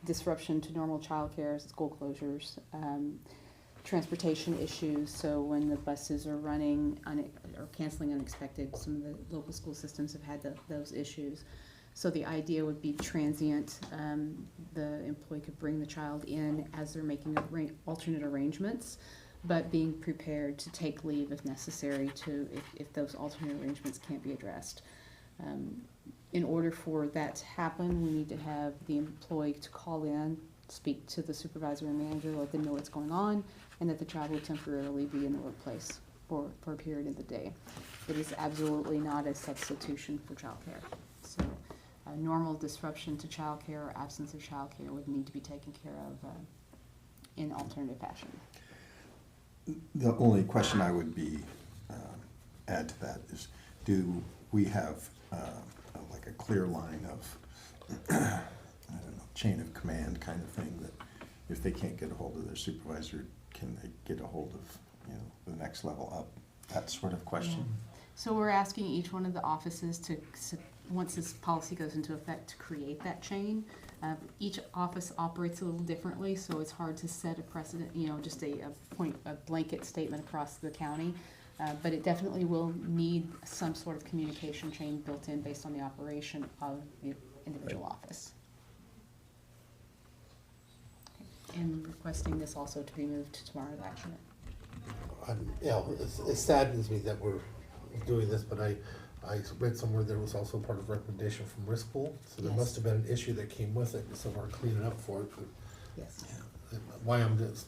disruption to normal childcare, school closures, transportation issues. So when the buses are running or canceling unexpected, some of the local school systems have had those issues. So the idea would be transient. The employee could bring the child in as they're making alternate arrangements, but being prepared to take leave if necessary if those alternate arrangements can't be addressed. In order for that to happen, we need to have the employee to call in, speak to the supervisor and manager, let them know what's going on, and that the child will temporarily be in the workplace for a period of the day. It is absolutely not a substitution for childcare. So a normal disruption to childcare or absence of childcare would need to be taken care of in alternative fashion. The only question I would add to that is, do we have like a clear line of, I don't know, chain of command kind of thing, that if they can't get a hold of their supervisor, can they get a hold of, the next level up? That sort of question. Yeah. So we're asking each one of the offices to, once this policy goes into effect, to create that chain. Each office operates a little differently, so it's hard to set a precedent, just a blanket statement across the county. But it definitely will need some sort of communication chain built in based on the operation of the individual office. Okay. And requesting this also to be moved to tomorrow's action. It saddens me that we're doing this, but I read somewhere there was also part of recommendation from risk pool, so there Yes. must have been an issue that came with it, so we're cleaning up for it. But Yes. why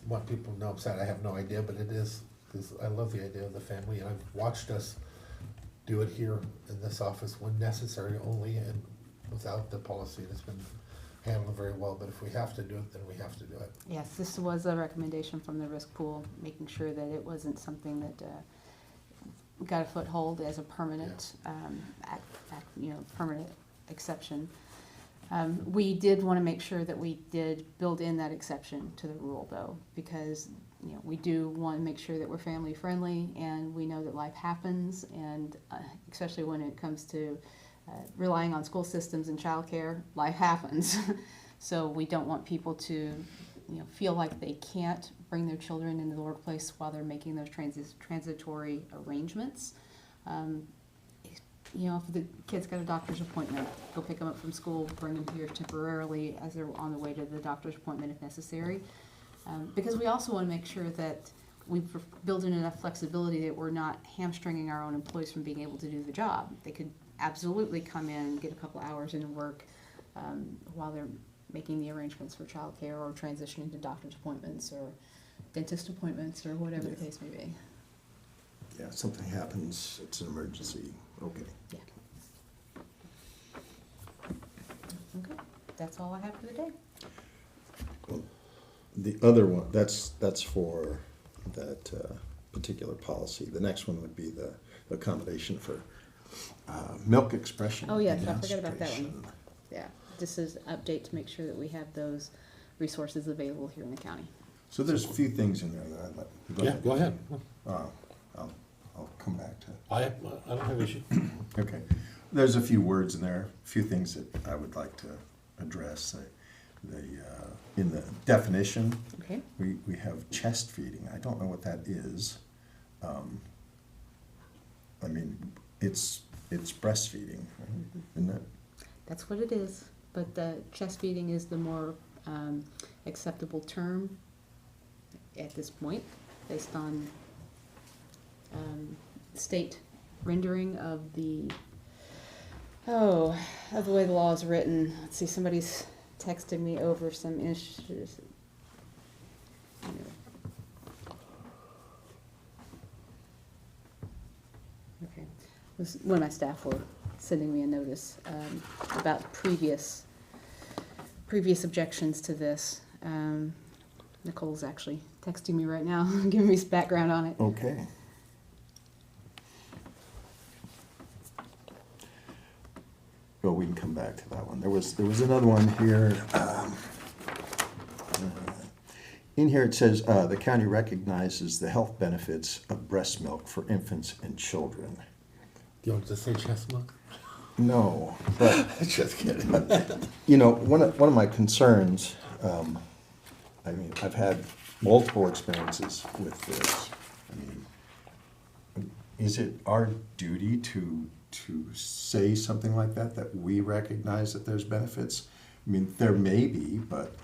want people to know I'm sad, I have no idea, but it is, because I love the idea of the family, and I've watched us do it here in this office when necessary only, and without the policy, it's been handled very well, but if we have to do it, then we have to do it. Yes, this was a recommendation from the risk pool, making sure that it wasn't something that got a foothold as a permanent, permanent exception. We did want to make sure that we did build in that exception to the rule, though, because we do want to make sure that we're family friendly, and we know that life happens, and especially when it comes to relying on school systems and childcare, life happens. So we don't want people to feel like they can't bring their children into the workplace while they're making those transitory arrangements. If the kid's got a doctor's appointment, go pick them up from school, bring them here temporarily as they're on the way to the doctor's appointment if necessary. Because we also want to make sure that we build in enough flexibility that we're not hamstringing our own employees from being able to do the job. They could absolutely come in, get a couple hours in work while they're making the arrangements for childcare or transitioning to doctor's appointments or dentist appointments or whatever the case may be. Yeah, something happens, it's an emergency, okay. Yeah. Okay, that's all I have for the day. The other one, that's for that particular policy. The next one would be the accommodation for milk expression. Oh, yes, I forgot about that one. demonstration. Yeah, this is an update to make sure that we have those resources available here in the county. So there's a few things in there that I'd like. Yeah, go ahead. I'll come back to. I don't have issue. Okay. There's a few words in there, a few things that I would like to address. In the definition, Okay. we have chest feeding. I don't know what that is. I mean, it's breastfeeding, right? Isn't it? That's what it is, but the chest feeding is the more acceptable term at this point, based on state rendering of the way the law is written. Let's see, somebody's texted me over some issues. Okay, one of my staff were sending me a notice about previous objections to this. Nicole's actually texting me right now, giving me some background on it. Okay. Well, we can come back to that one. There was another one here. In here it says, the county recognizes the health benefits of breast milk for infants and children. you want to say chestnut? No, but, Just kidding. you know, one of my concerns, I mean, I've had multiple experiences with this. I mean, is it our duty to say something like that we recognize that there's benefits? I mean, there may be, but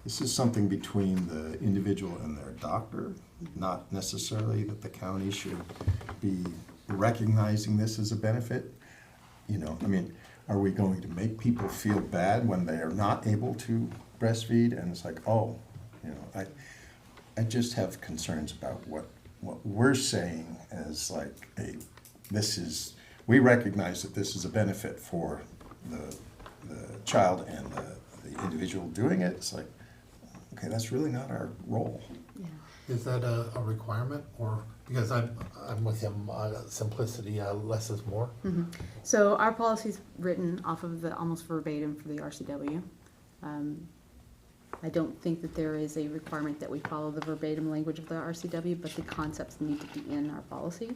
this is something between the individual and their doctor, not necessarily that the county should be recognizing this as a benefit. You know, I mean, are we going to make people feel bad when they are not able to breastfeed? And it's like, oh, you know, I just have concerns about what we're saying as like we recognize that this is a benefit for the child and the individual doing it. It's like, okay, that's really not our role. Is that a requirement, or, because I'm with him, simplicity, less is more? So our policy's written off of the almost verbatim for the RCW. I don't think that there is a requirement that we follow the verbatim language of the RCW, but the concepts need to be in our policy.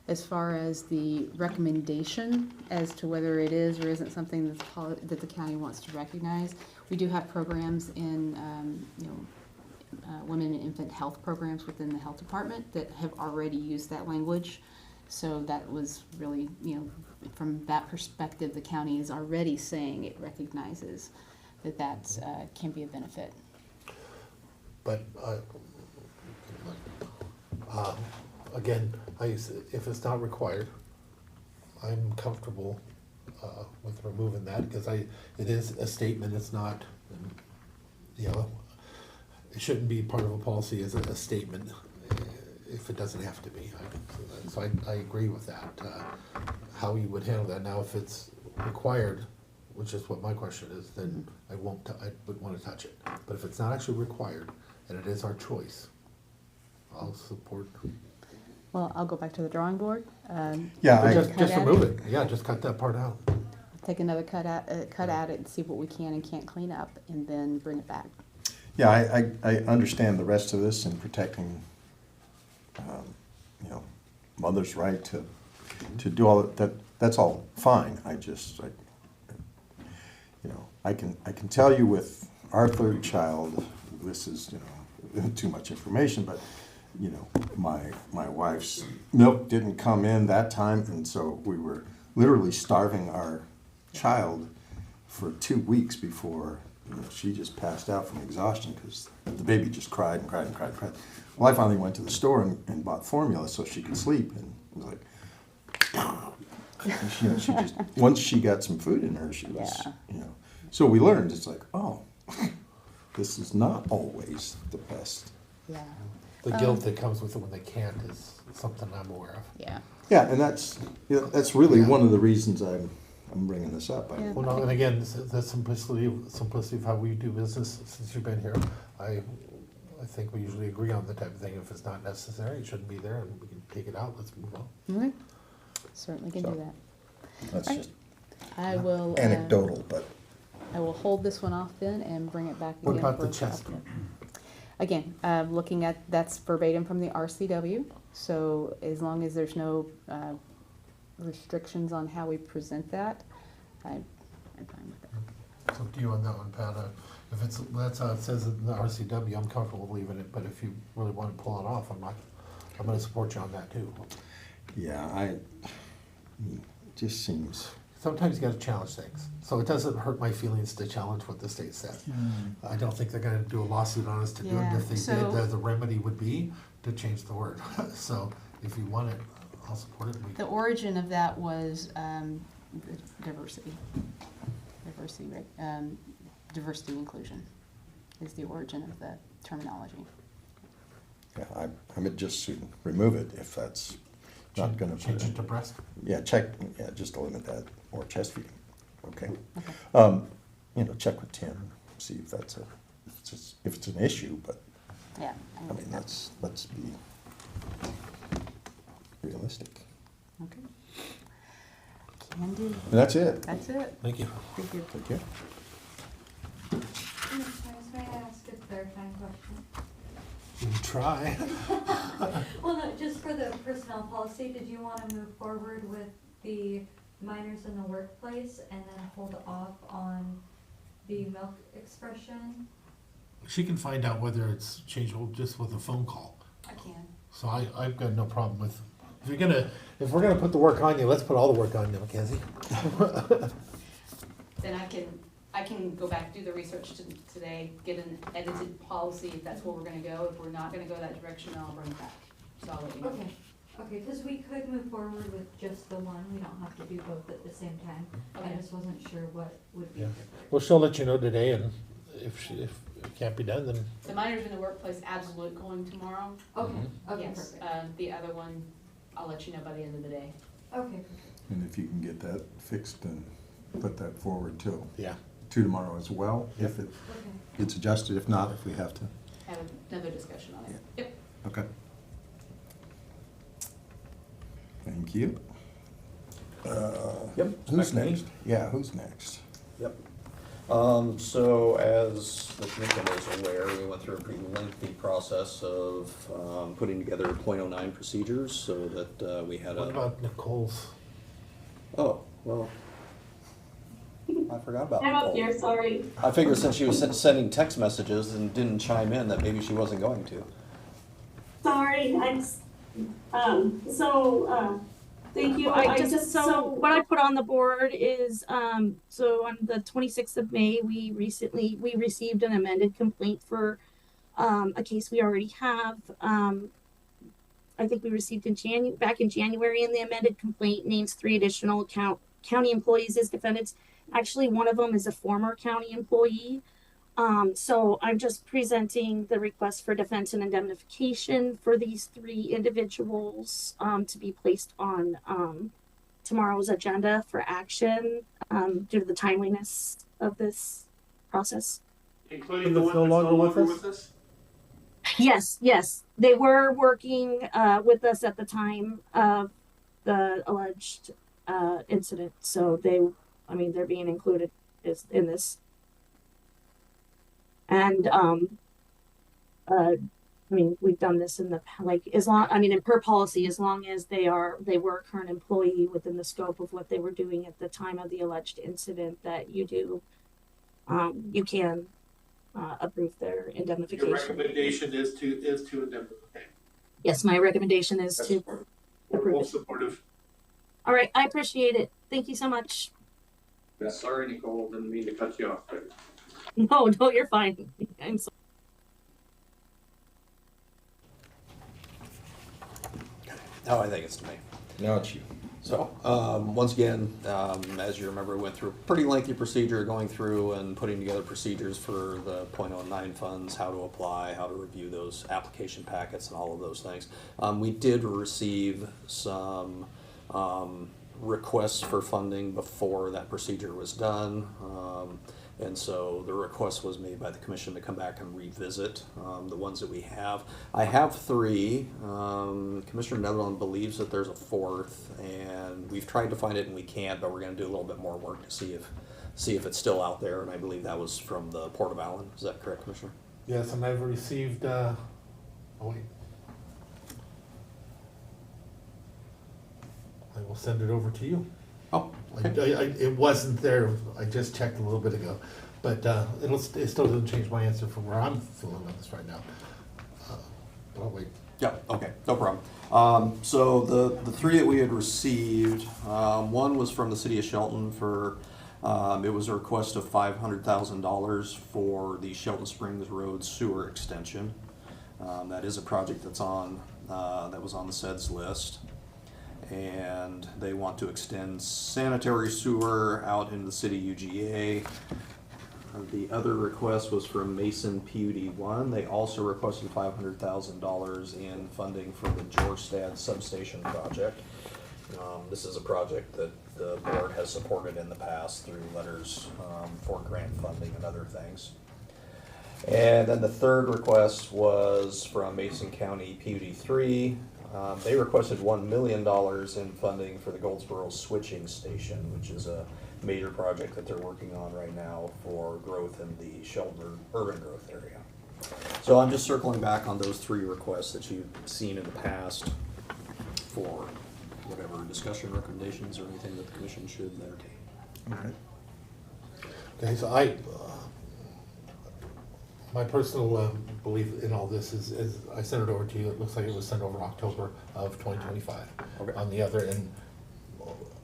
As far as the recommendation as to whether it is or isn't something that the county wants to recognize, we do have programs in, women and infant health programs within the health department that have already used that language. So that was really, from that perspective, the county is already saying it recognizes that can be a benefit. But, again, if it's not required, I'm comfortable with removing that, because it is a statement, it's not, it shouldn't be part of a policy as a statement if it doesn't have to be. So I agree with that, how you would handle that. Now, if it's required, which is what my question is, then I would want to touch it. But if it's not actually required, and it is our choice, I'll support. Well, I'll go back to the drawing board. Just remove it. Yeah, just cut that part out. Take another cut at it and see what we can and can't clean up, and then bring it back. Yeah, I understand the rest of this in protecting, mother's right to do all that. That's all fine. I just, I can tell you with our third child, this is, too much information, but, my wife's milk didn't come in that time, and so we were literally starving our child for 2 weeks before she just passed out from exhaustion because the baby just cried and cried and cried and cried. Well, I finally went to the store and bought formula so she could sleep, and it was like, she just, once she got some food in her, she was, So we learned, it's like, oh, this is not always the best. Yeah. The guilt that comes with it when they can't is something I'm aware of. Yeah. Yeah, and that's really one of the reasons I'm bringing this up. Yeah. Well, no, and again, the simplicity of how we do business since you've been here, I think we usually agree on the type of thing. If it's not necessary, it shouldn't be there, and we can take it out. Let's move on. Okay. Certainly can do that. That's Right. just I will. anecdotal, but. I will hold this one off then and bring it back again. What about for the chest? adoption. Again, looking at, that's verbatim from the RCW, so as long as there's no restrictions on how we present that, I'm fine with that. So do you on that one, Pat? If that's how it says in the RCW, I'm comfortable leaving it, but if you really want to pull it off, I'm gonna support you on that too. Yeah, it just seems. Sometimes you gotta challenge things, so it doesn't hurt my feelings to challenge what the state said. I don't think they're gonna do a lawsuit on us to do it, Yeah, if they so- did, the remedy would be to change the word. So if you want it, I'll support it. The origin of that was diversity inclusion is the origin of the terminology. Yeah, I would just soon remove it if that's not gonna. Change it to breast? Yeah, just to limit that, or chest feeding, okay? Check with Tim, see if that's if it's an issue, but, Yeah. I mean, let's be realistic. Okay. Can do. And that's it. That's it. Thank you. Thank you. Thank you. May I ask a clarifying question? You can try. Well, no, just for the personnel policy, did you want to move forward with the minors in the workplace and then hold off on the milk expression? She can find out whether it's changeable just with a phone call. I can. So I've got no problem with, if we're gonna put the work on you, let's put all the work on you, Mackenzie. Then I can go back, do the research today, get an edited policy, if that's where we're gonna go. If we're not gonna go that direction, then I'll bring it back. So I'll let you know. Okay, because we could move forward with just the one, we don't have to do both at the same time. Okay. I just wasn't sure what would be Yeah. preferred. Well, she'll let you know today, and if it can't be done, then The minors in the workplace, absolute going tomorrow. Okay, okay, Yes, perfect. the other one, I'll let you know by the end of the day. Okay, And if you can get that fixed and put that forward too, yeah. to tomorrow as well, if it okay. gets adjusted, if not, if we have to. Have another discussion on it. Yep. Okay. Thank you. Yep, Who's back to me. next? Yeah, who's next? Yep. So as the commission is aware, we went through a pretty lengthy process of putting together .09 procedures so that we had What about Nicole's? Oh, well, I forgot about I'm up Nicole. here, sorry. I figured since she was sending text messages and didn't chime in that maybe she wasn't going to. Sorry, thank you. I just, so what I put on the board is, so on the 26th of May, we received an amended complaint for, a case we already have. I think we received back in January, and the amended complaint names 3 additional county employees as defendants. Actually, one of them is a former county employee. So I'm just presenting the request for defense and indemnification for these 3 individuals to be placed on tomorrow's agenda for action due to the timeliness of this process. Including the one that's no longer with us? Yes, they were working with us at the time of the alleged incident. So they're being included in this. And we've done this in per policy, as long as they were a current employee within the scope of what they were doing at the time of the alleged incident, that you can approve their indemnification. Your recommendation is to indemnify. Yes, my recommendation is to We're approve both it. supportive. All right, I appreciate it. Thank you so much. Yeah, sorry, Nicole, didn't mean to cut you off, but No, you're fine. I'm sorry. Oh, I think it's to me. No, it's you. So, once again, as you remember, we went through a pretty lengthy procedure going through and putting together procedures for the .09 funds, how to apply, how to review those application packets and all of those things. We did receive some requests for funding before that procedure was done. And so the request was made by the commission to come back and revisit the ones that we have. I have 3. Commissioner Netherland believes that there's a 4th, and we've tried to find it and we can't, but we're going to do a little bit more work to see if it's still out there. And I believe that was from the Port of Allen. Is that correct, Commissioner? Yes, and I've received, I will send it over to you. Oh, okay. It wasn't there, I just checked a little bit ago, but it still doesn't change my answer from where I'm feeling on this right now. But I'll wait. Yeah, okay, no problem. So the 3 that we had received, one was from the city of Shelton for, it was a request of $500,000 for the Shelton Springs Road sewer extension. That is a project that was on the SEDS list. And they want to extend sanitary sewer out into the city UGA. The other request was from Mason PUD 1. They also requested $500,000 in funding for the Georgestad substation project. This is a project that the board has supported in the past through letters for grant funding and other things. And then the third request was from Mason County PUD 3. They requested $1 million in funding for the Goldsboro switching station, which is a major project that they're working on right now for growth in the Shelton urban growth area. So I'm just circling back on those 3 requests that you've seen in the past for whatever discussion, recommendations, or anything that the commission should entertain. All right. Okay, so my personal belief in all this is I sent it over to you. It looks like it was sent over October of 2025. Okay. On the other end,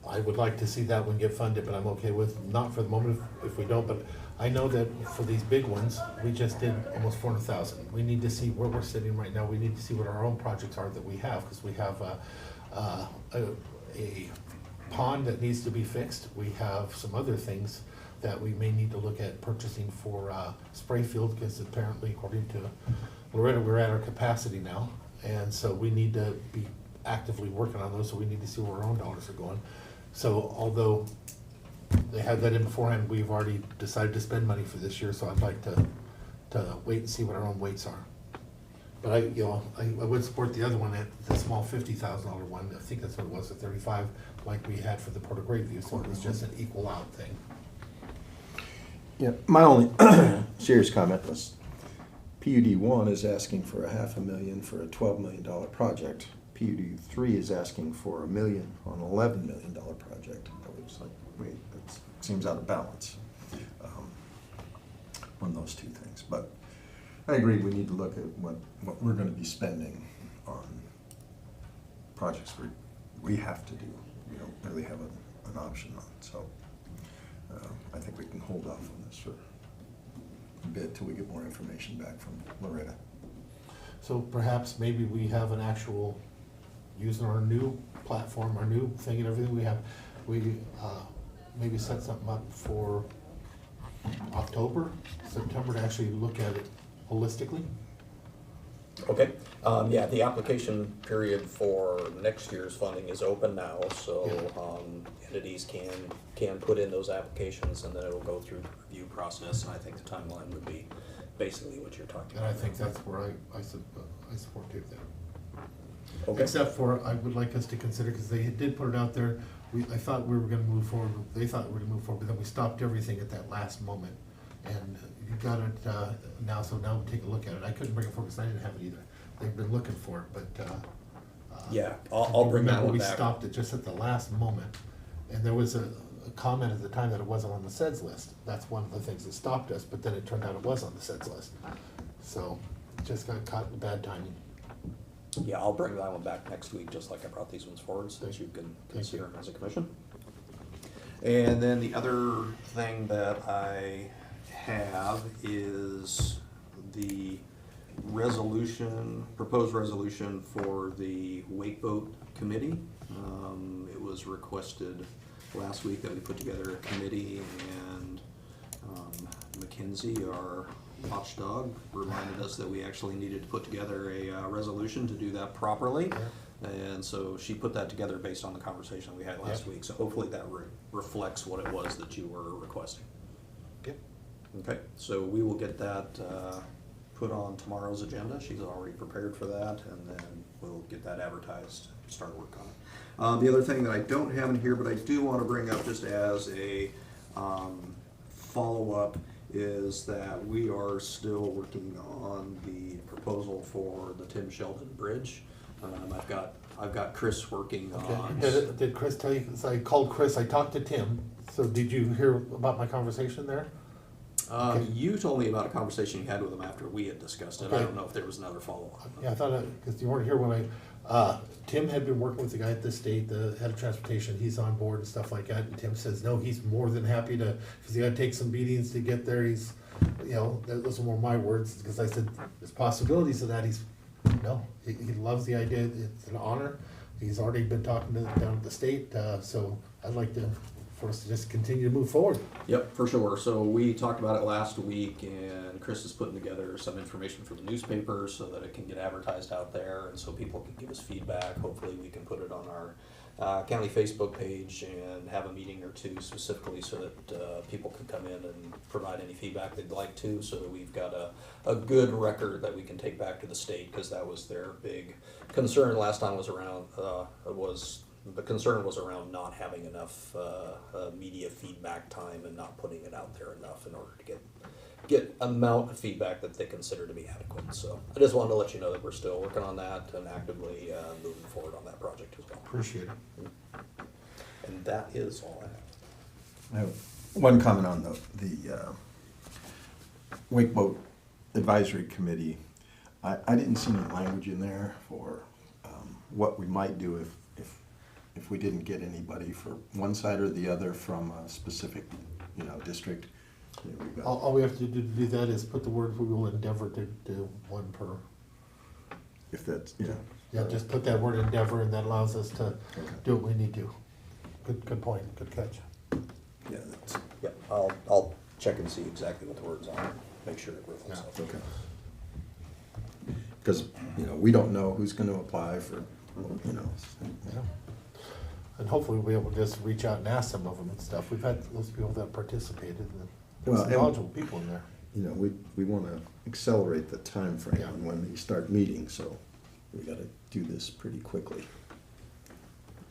I would like to see that one get funded, but I'm okay with, not for the moment if we don't, but I know that for these big ones, we just did almost 400,000. We need to see where we're sitting right now. We need to see what our own projects are that we have, because we have a pond that needs to be fixed. We have some other things that we may need to look at purchasing for spray field, because apparently, according to Loretta, we're at our capacity now. And so we need to be actively working on those, so we need to see where our own dollars are going. So although they had that in beforehand, we've already decided to spend money for this year, so I'd like to wait and see what our own weights are. But I would support the other one, the small $50,000 one. I think that's what it was, the 35, like we had for the Port of Greatview, so it was just an equal out thing. Yeah, my only serious comment was PUD 1 is asking for $500,000 for a $12 million project. PUD 3 is asking for $1 million on an $11 million project. I was like, wait, that seems out of balance on those two things. But I agree, we need to look at what we're going to be spending on projects we have to do. We don't really have an option on. So I think we can hold off on this for a bit till we get more information back from Loretta. So perhaps maybe we have an actual, using our new platform, our new thing and everything we maybe set something up for October, September to actually look at it holistically. Okay, yeah, the application period for next year's funding is open now, so entities can put in those applications, and then it'll go through the review process, and I think the timeline would be basically what you're talking And about. I think that's where I support you there. Okay. Except for, I would like us to consider, because they did put it out there, I thought we were gonna move forward, they thought we were gonna move forward, but then we stopped everything at that last moment. And you got it now, so now we'll take a look at it. I couldn't bring it forward because I didn't have it either. They've been looking for it, but Yeah, I'll bring that remember one we back. stopped it just at the last moment. And there was a comment at the time that it wasn't on the SEDS list. That's one of the things that stopped us, but then it turned out it was on the SEDS list. So just got caught in bad timing. Yeah, I'll bring that one back next week, just like I brought these ones forward, so that you can consider them as a commission. And then the other thing that I have is the proposed resolution for the wake boat committee. It was requested last week that we put together a committee, and Mackenzie, our watchdog, reminded us that we actually needed to put together a resolution to do that properly. And so she put that together based on the conversation we had last week. So hopefully that reflects what it was that you were requesting. Yep. Okay, so we will get that put on tomorrow's agenda. She's already prepared for that, and then we'll get that advertised, start work on it. The other thing that I don't have in here, but I do want to bring up just as a follow-up, is that we are still working on the proposal for the Tim Sheldon Bridge. I've got Chris working on. Did Chris tell you, because I called Chris, I talked to Tim, so did you hear about my conversation there? You told me about a conversation you had with him after we had discussed it. I don't know if there was another follow-up. Yeah, I thought, because you weren't here when Tim had been working with the guy at the state, the head of transportation, he's on board and stuff like that, and Tim says, no, he's more than happy to, because he had to take some beatings to get there, those are more my words, because I said, there's possibilities of that, he loves the idea, it's an honor, he's already been talking to them down at the state, so I'd like for us to just continue to move forward. Yep, for sure. So we talked about it last week, and Chris is putting together some information for the newspaper so that it can get advertised out there, and so people can give us feedback. Hopefully we can put it on our county Facebook page and have a meeting or two specifically so that people can come in and provide any feedback they'd like to, so that we've got a good record that we can take back to the state, because that was their big concern last time was around, the concern was around not having enough media feedback time and not putting it out there enough in order to get amount of feedback that they consider to be adequate. So I just wanted to let you know that we're still working on that and actively moving forward on that project as well. Appreciate it. And that is all I have. I have one comment on the Wake Boat Advisory Committee. I didn't see any language in there for what we might do if we didn't get anybody for one side or the other from a specific, district. There we go. All we have to do that is put the word, we will endeavor to do one per. If that's, Yeah, just put that word endeavor, and that allows us to Okay. do what we need to. Good point, good catch. Yeah, that's, Yeah, I'll check and see exactly what the words are, make sure it reflects that. okay. Because, we don't know who's gonna apply for, Yeah. And hopefully we'll be able to just reach out and ask some of them and stuff. We've had those people that participated, and there's Well, some and- knowledgeable people in there. we wanna accelerate the time frame Yeah. on when they start meeting, so we gotta do this pretty quickly.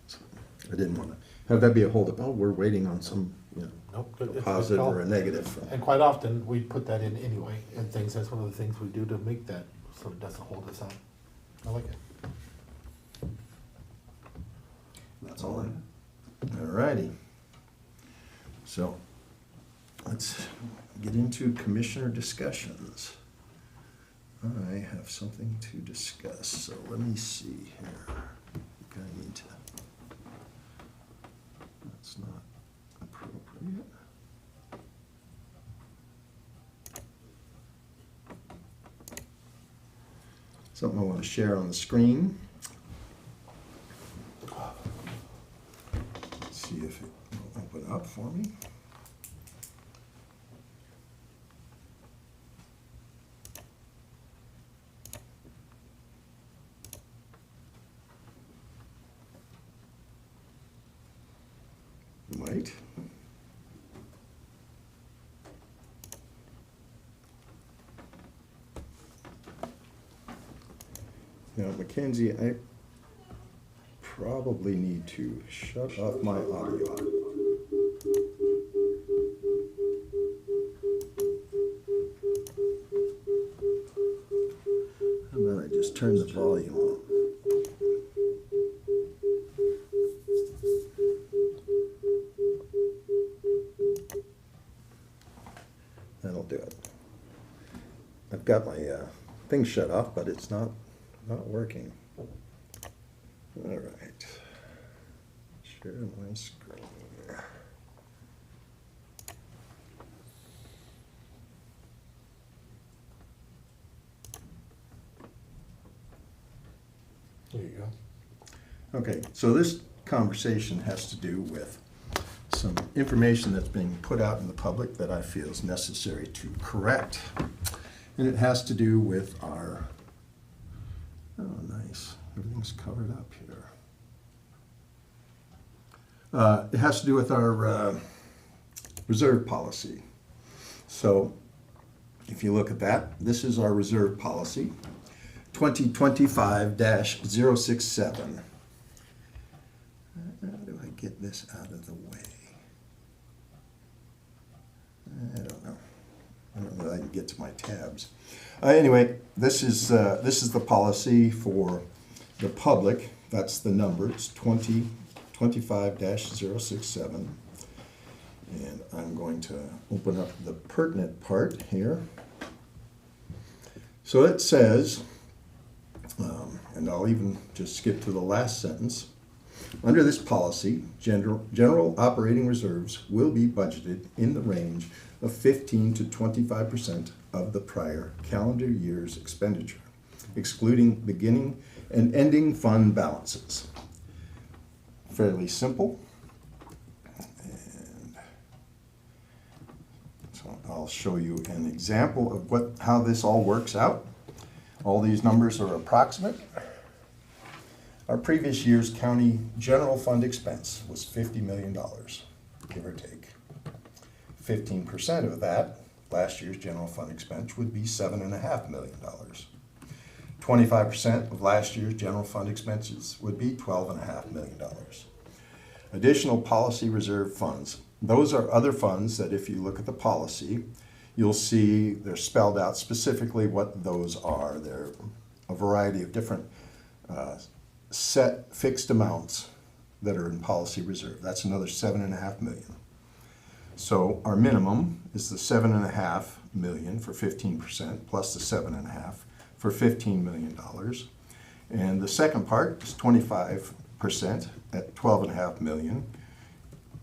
So, I didn't wanna have that be a holdup, we're waiting on some, Nope, good. a It's positive call. or a negative from. And quite often, we put that in anyway, and things, that's one of the things we do to make that, so it doesn't hold us up. I like it. That's all I have. Alrighty. So, let's get into commissioner discussions. I have something to discuss, so let me see here. I think I need to. That's not appropriate. Something I want to share on the screen. Let's see if it will open up for me. Might. Now, Mackenzie, I probably need to shut off my audio. How about I just turn the volume on? That'll do it. I've got my thing shut off, but it's not working. All right. Share my screen. There you go. Okay, so this conversation has to do with some information that's being put out in the public that I feel is necessary to correct. And it has to do with our, oh, nice, everything's covered up here. It has to do with our reserve policy. So if you look at that, this is our reserve policy, 2025-067. How do I get this out of the way? I don't know. I don't know if I can get to my tabs. Anyway, this is the policy for the public. That's the number. It's 2025-067. And I'm going to open up the pertinent part here. So it says, and I'll even just skip to the last sentence. Under this policy, general operating reserves will be budgeted in the range of 15 to 25% of the prior calendar year's expenditure, excluding beginning and ending fund balances. Fairly simple. And so I'll show you an example of how this all works out. All these numbers are approximate. Our previous year's county general fund expense was $50 million, give or take. 15% of that, last year's general fund expense, would be $7.5 million. 25% of last year's general fund expenses would be $12.5 million. Additional policy reserve funds. Those are other funds that if you look at the policy, you'll see they're spelled out specifically what those are. They're a variety of different set fixed amounts that are in policy reserve. That's another 7.5 million. So our minimum is the 7.5 million for 15% plus the 7.5 for $15 million. And the second part is 25% at 12.5 million.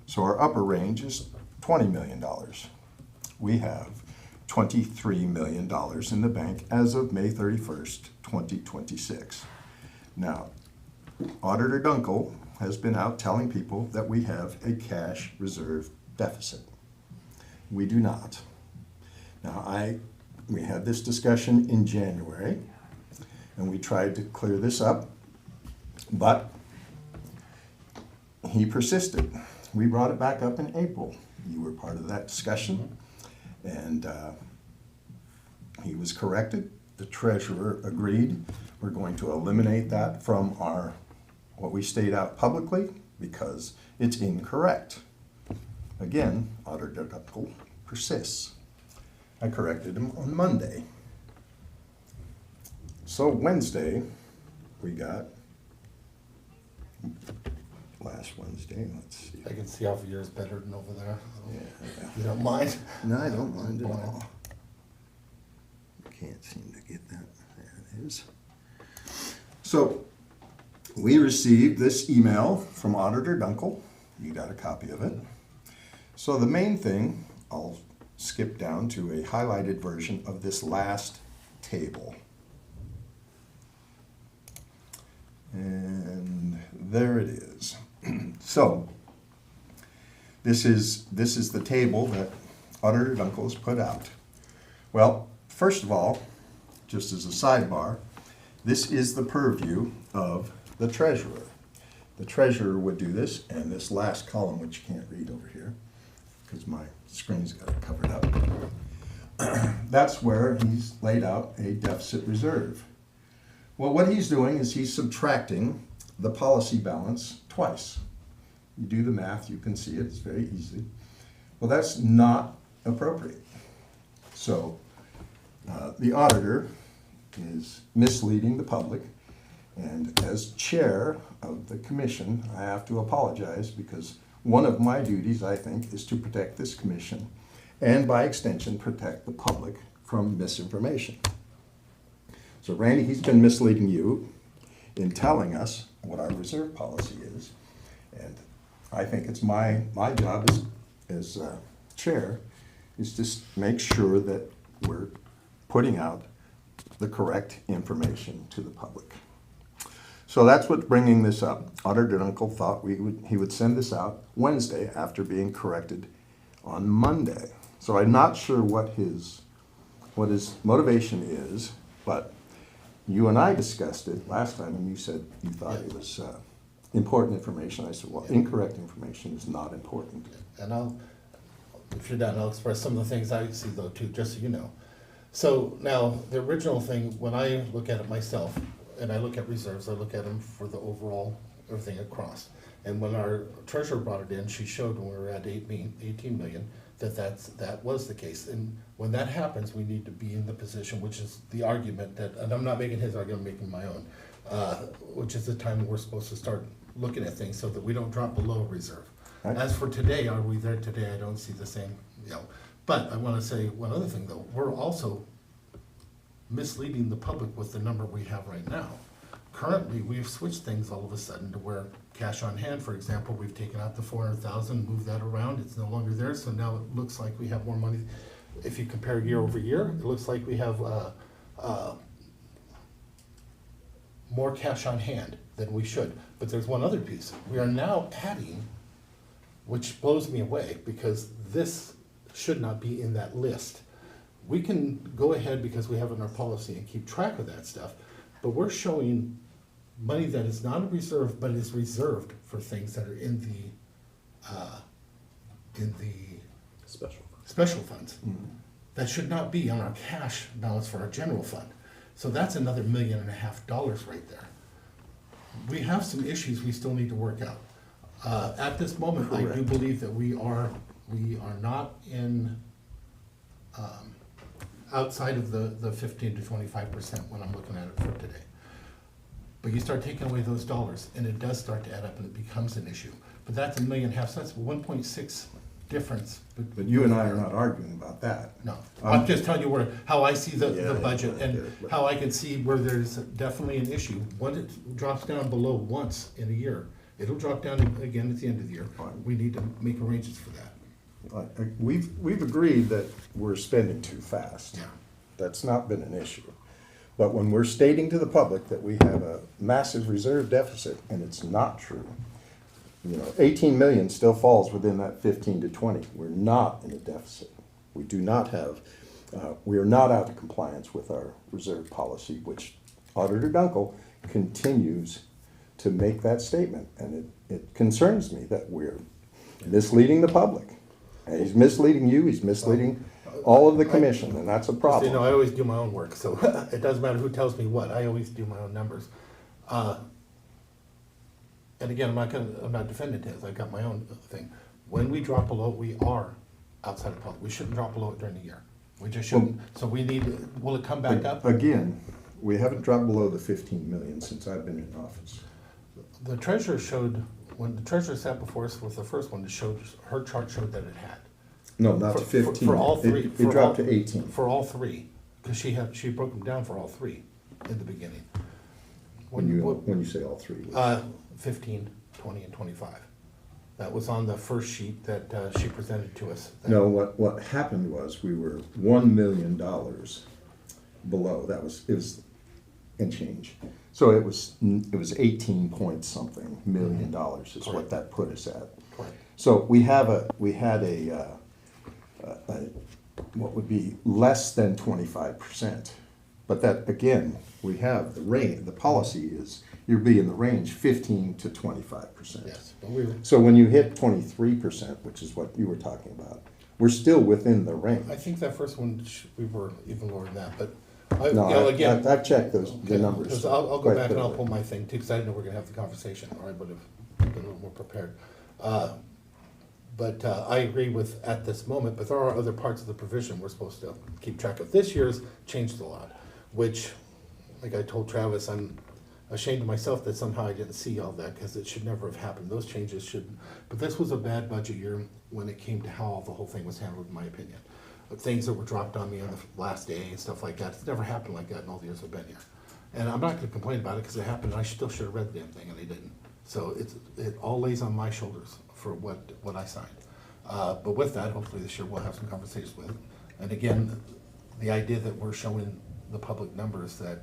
So our upper range is $20 million. We have $23 million in the bank as of May 31st, 2026. Now, Auditor Dunkel has been out telling people that we have a cash reserve deficit. We do not. Now, we had this discussion in January, and we tried to clear this up, but he persisted. We brought it back up in April. You were part of that discussion, and he was corrected. The treasurer agreed. We're going to eliminate that from what we state out publicly because it's incorrect. Again, Auditor Dunkel persists. I corrected him on Monday. So Wednesday, we got, last Wednesday, let's see. I can see off yours better than over there. Yeah. You don't mind? No, I don't mind at all. Can't seem to get that. There it is. So we received this email from Auditor Dunkel. You got a copy of it. So the main thing, I'll skip down to a highlighted version of this last table. And there it is. So this is the table that Auditor Dunkel has put out. Well, first of all, just as a sidebar, this is the purview of the treasurer. The treasurer would do this, and this last column, which you can't read over here, because my screen's got it covered up. That's where he's laid out a deficit reserve. Well, what he's doing is he's subtracting the policy balance twice. You do the math, you can see it, it's very easy. Well, that's not appropriate. So the auditor is misleading the public, and as chair of the commission, I have to apologize because one of my duties, I think, is to protect this commission and by extension protect the public from misinformation. So Randy, he's been misleading you in telling us what our reserve policy is, and I think it's my job as chair is to make sure that we're putting out the correct information to the public. So that's what's bringing this up. Auditor Dunkel thought he would send this out Wednesday after being corrected on Monday. So I'm not sure what his motivation is, but you and I discussed it last time, and you said you thought it was important information. I said, well, incorrect information is not important. And if you're done, I'll express some of the things I see though too, just so you know. So now, the original thing, when I look at it myself, and I look at reserves, I look at them for the overall, everything across. And when our treasurer brought it in, she showed when we were at 18 million, that was the case. And when that happens, we need to be in the position, which is the argument that, and I'm not making his argument, I'm making my own, which is the time when we're supposed to start looking at things so that we don't drop below reserve. Right. As for today, are we there today? I don't see the same, But I want to say one other thing though, we're also misleading the public with the number we have right now. Currently, we've switched things all of a sudden to where cash on hand, for example, we've taken out the 400,000, moved that around, it's no longer there, so now it looks like we have more money. If you compare year over year, it looks like we have more cash on hand than we should. But there's one other piece. We are now adding, which blows me away, because this should not be in that list. We can go ahead because we have it in our policy and keep track of that stuff, but we're showing money that is not a reserve, but is reserved for things that are in the special funds. Mm-hmm. That should not be on our cash balance for our general fund. So that's another $1.5 million right there. We have some issues we still need to work out. At this moment, I do Correct. believe that we are not in outside of the 15 to 25% when I'm looking at it for today. But you start taking away those dollars, and it does start to add up, and it becomes an issue. But that's $1.5 million, so that's 1.6 difference. But you and I are not arguing about that. No, I'm just telling you how I see Yeah, the budget I get and it, but- how I can see where there's definitely an issue. Once it drops down below once in a year, it'll drop down again at the end of the year. Fine. We need to make arrangements for that. We've agreed that we're spending too fast. Yeah. That's not been an issue. But when we're stating to the public that we have a massive reserve deficit, and it's not true, 18 million still falls within that 15 to 20. We're not in a deficit. We do not have, we are not out of compliance with our reserve policy, which Auditor Dunkel continues to make that statement. And it concerns me that we're misleading the public. And he's misleading you, he's misleading all of the commission, and that's a problem. I always do my own work, so it doesn't matter who tells me what. I always do my own numbers. And again, I'm not defending his. I've got my own thing. When we drop below, we are outside of public. We shouldn't drop below it during the year. We just shouldn't. So we need, will it come back up? Again, we haven't dropped below the 15 million since I've been in office. The treasurer showed, when the treasurer sat before us with the first one, her chart showed that it had. No, not to 15. For all three. It dropped to 18. For all three, because she broke them down for all three in the beginning. When you say all three. 15, 20, and 25. That was on the first sheet that she presented to us. No, what happened was we were $1 million below. It was and change. So it was 18 point something million dollars is what that put us at. Correct. So we had a what would be less than 25%. But that, again, we have the range, the policy is you'll be in the range 15 to 25%. Yes, but we were, So when you hit 23%, which is what you were talking about, we're still within the range. I think that first one, we were even lower than that, but No, I've checked the Okay, numbers. 'cause I'll go quite back and I'll thoroughly. pull my thing too, because I didn't know we were gonna have the conversation, or I would have been a little more prepared. But I agree with, at this moment, but there are other parts of the provision we're supposed to keep track of. This year's changed a lot, which, like I told Travis, I'm ashamed of myself that somehow I didn't see all that, because it should never have happened. Those changes shouldn't. But this was a bad budget year when it came to how the whole thing was handled, in my opinion. Things that were dropped on me on the last day and stuff like that. It's never happened like that in all the years I've been here. And I'm not gonna complain about it, because it happened, and I still should have read the damn thing, and I didn't. So it all lays on my shoulders for what I signed. But with that, hopefully this year we'll have some conversations with it. And again, the idea that we're showing the public numbers that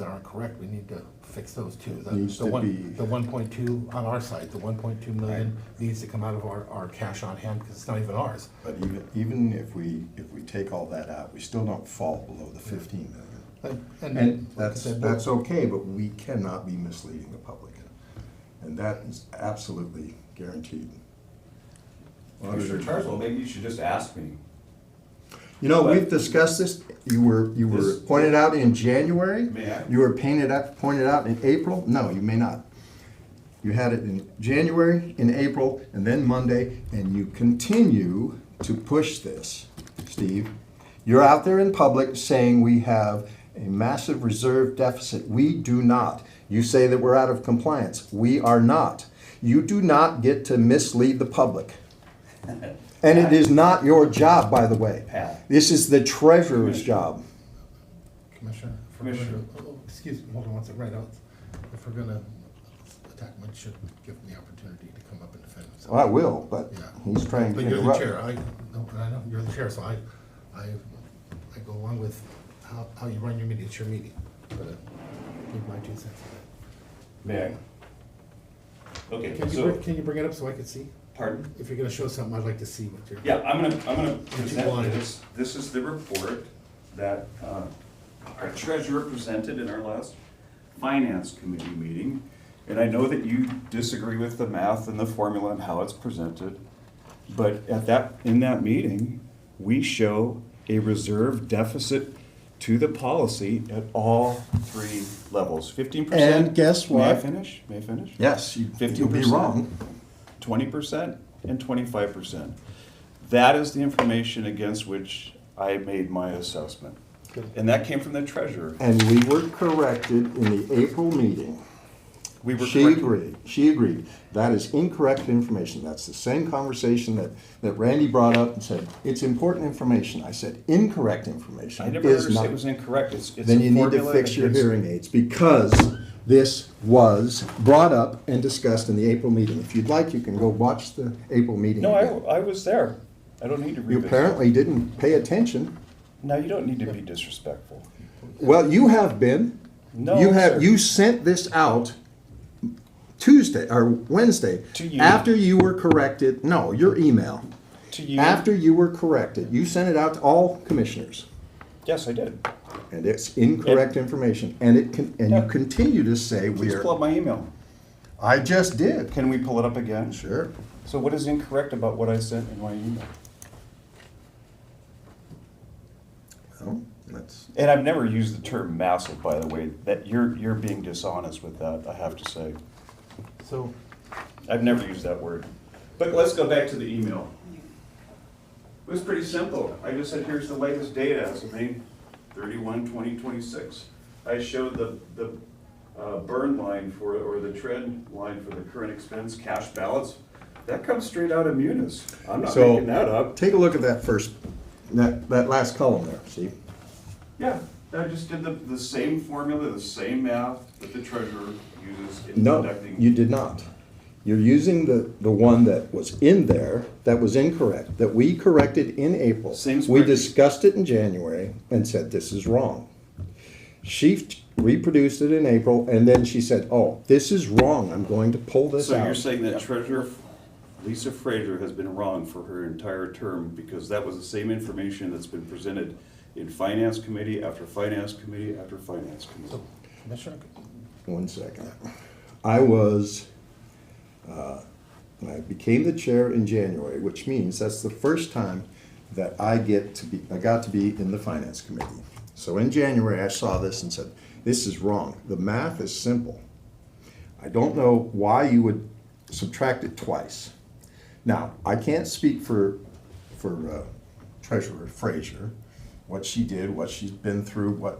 aren't correct, we need to fix those too. Needs to be- The 1.2 on our side, the 1.2 million needs to come out of our cash on hand, because it's not even ours. But even if we take all that out, we still don't fall below the 15 million. And like I said, that's okay, but we cannot be misleading the public. And that is absolutely guaranteed. Commissioner Tarzan, maybe you should just ask me. We've discussed this, you were pointed out in January. May I? You were pointed out in April. No, you may not. You had it in January, in April, and then Monday, and you continue to push this, Steve. You're out there in public saying we have a massive reserve deficit. We do not. You say that we're out of compliance. We are not. You do not get to mislead the public. And it is not your job, by the way. Pat. This is the treasurer's job. Commissioner, excuse me, hold on one second, right out. If we're gonna attack him, we should give him the opportunity to come up and defend himself. Well, I will, but Yeah. he's trying to But you're the interrupt. chair, I know, you're the chair, so I go along with how you run your meeting, it's your meeting. But give my 2 cents on May I? Okay, that. Can you bring it up so I can see? pardon? If you're gonna show something, I'd like to see what you're. Yeah, I'm gonna want present it? this. This is the report that our treasurer presented in our last finance committee meeting. And I know that you disagree with the math and the formula and how it's presented. But in that meeting, we show a reserve deficit to the policy at all three levels. 15%. And guess May I what? finish? Yes, you'll be 50%. wrong. 20% and 25%. That is the information against which I made my assessment. And that came from the treasurer. And we were corrected in the April meeting. We were She corrected. agreed, she agreed. That is incorrect information. That's the same conversation that Randy brought up and said, it's important information. I said, incorrect information I never is understood not. it was incorrect. It's Then a you need to formula fix your against- hearing aids, because this was brought up and discussed in the April meeting. If you'd like, you can go watch the April meeting No, again. I was there. I don't need to You revisit. apparently didn't pay attention. No, you don't need to be disrespectful. Well, you have been. No, You have, sir. you sent this out Tuesday, or Wednesday. To you. After you were corrected, no, your email. To you. After you were corrected, you sent it out to all commissioners. Yes, I did. And it's incorrect information, and you Yeah. continue to say we Please pull are. up my email. I just did. Can we pull it up again? Sure. So what is incorrect about what I sent in my email? Well, that's, And I've never used the term massive, by the way. That you're being dishonest with that, I have to say. So, I've never used that word. But let's go back to the email. It was pretty simple. I just said, here's the latest data as of May 31, 2026. I showed the burn line for, or the trend line for the current expense cash balance. That comes straight out of Munis. I'm not So- making that up. take a look at that first, that last column there, see? Yeah, I just did the same formula, the same math that the treasurer uses in No, conducting. you did not. You're using the one that was in there that was incorrect, that we corrected in April. Same We spreadsheet. discussed it in January and said, this is wrong. She reproduced it in April, and then she said, oh, this is wrong, I'm going to pull this So you're out. saying that Treasurer Lisa Frazier has been wrong for her entire term because that was the same information that's been presented in Finance Committee after Finance Committee after Finance Committee. Commissioner, One second. I was, I became the chair in January, which means that's the first time that I got to be in the finance committee. So in January, I saw this and said, this is wrong. The math is simple. I don't know why you would subtract it twice. Now, I can't speak for Treasurer Frazier, what she did, what she's been through,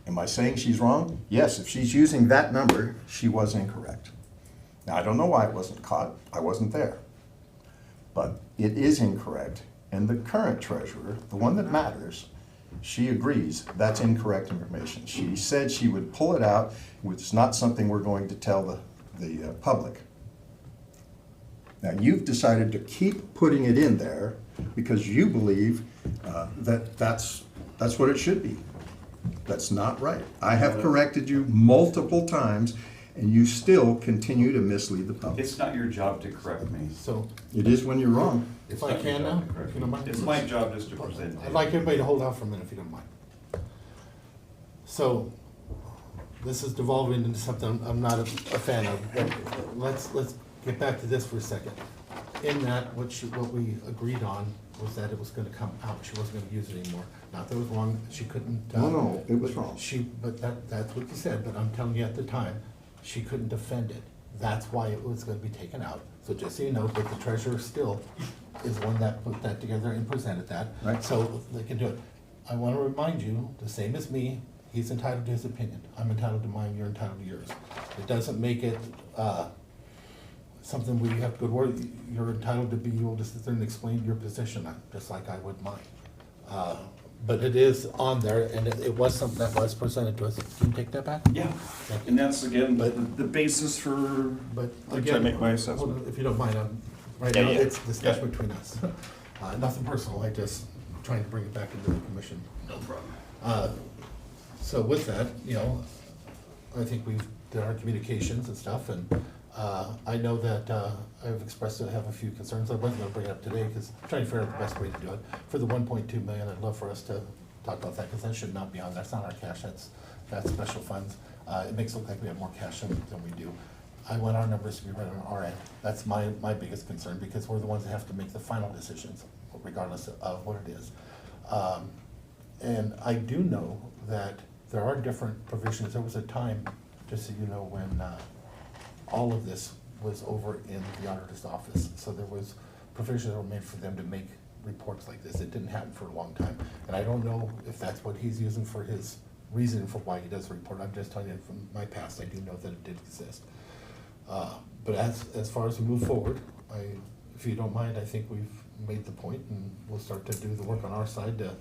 am I saying she's wrong? Yes, if she's using that number, she was incorrect. Now, I don't know why it wasn't caught, I wasn't there. But it is incorrect, and the current treasurer, the one that matters, she agrees that's incorrect information. She said she would pull it out, which is not something we're going to tell the public. Now, you've decided to keep putting it in there because you believe that's what it should be. That's not right. I have corrected you multiple times, and you still continue to mislead the public. It's not your job to correct me. so It is when you're wrong. if I can now, if you don't mind. It's my job just to present. I'd like everybody to hold out for a minute if you don't mind. So, this is devolving into something I'm not a fan of, but let's get back to this for a second. In that, what we agreed on was that it was gonna come out, she wasn't gonna use it anymore. Not that it was wrong, she couldn't. No, it was wrong. But that's what you said, but I'm telling you at the time, she couldn't defend it. That's why it was gonna be taken out. So just so you know, but the treasurer still is one that put that together and presented that. Right. So they can do it. I wanna remind you, the same as me, he's entitled to his opinion. I'm entitled to mine, you're entitled to yours. It doesn't make it, something where you have to go to work. You're entitled to be able to sit there and explain your position, just like I would mine. But it is on there, and it was something that was presented to us. Can you take that back? Yeah, Thank you. and that's again, But- the basis for, But which I again, make my hold assessment. on, if you don't mind, right Yeah, now, yeah. it's discussion between us. Nothing personal, I just trying to bring it back into the commission. No problem. So with that, I think we've done our communications and stuff, and I know that I've expressed I have a few concerns. I wasn't gonna bring it up today, because I'm trying to figure out the best way to do it. For the 1.2 million, I'd love for us to talk about that, because that should not be on, that's not our cash, that's special funds. It makes it look like we have more cash than we do. I want our numbers to be right on our end. That's my biggest concern, because we're the ones that have to make the final decisions, regardless of what it is. And I do know that there are different provisions. There was a time, just so you know, when all of this was over in the auditor's office. So there was provisions that were made for them to make reports like this. It didn't happen for a long time. And I don't know if that's what he's using for his reason for why he does the report. I'm just telling you from my past, I do know that it did exist. But as far as we move forward, if you don't mind, I think we've made the point, and we'll start to do the work on our side to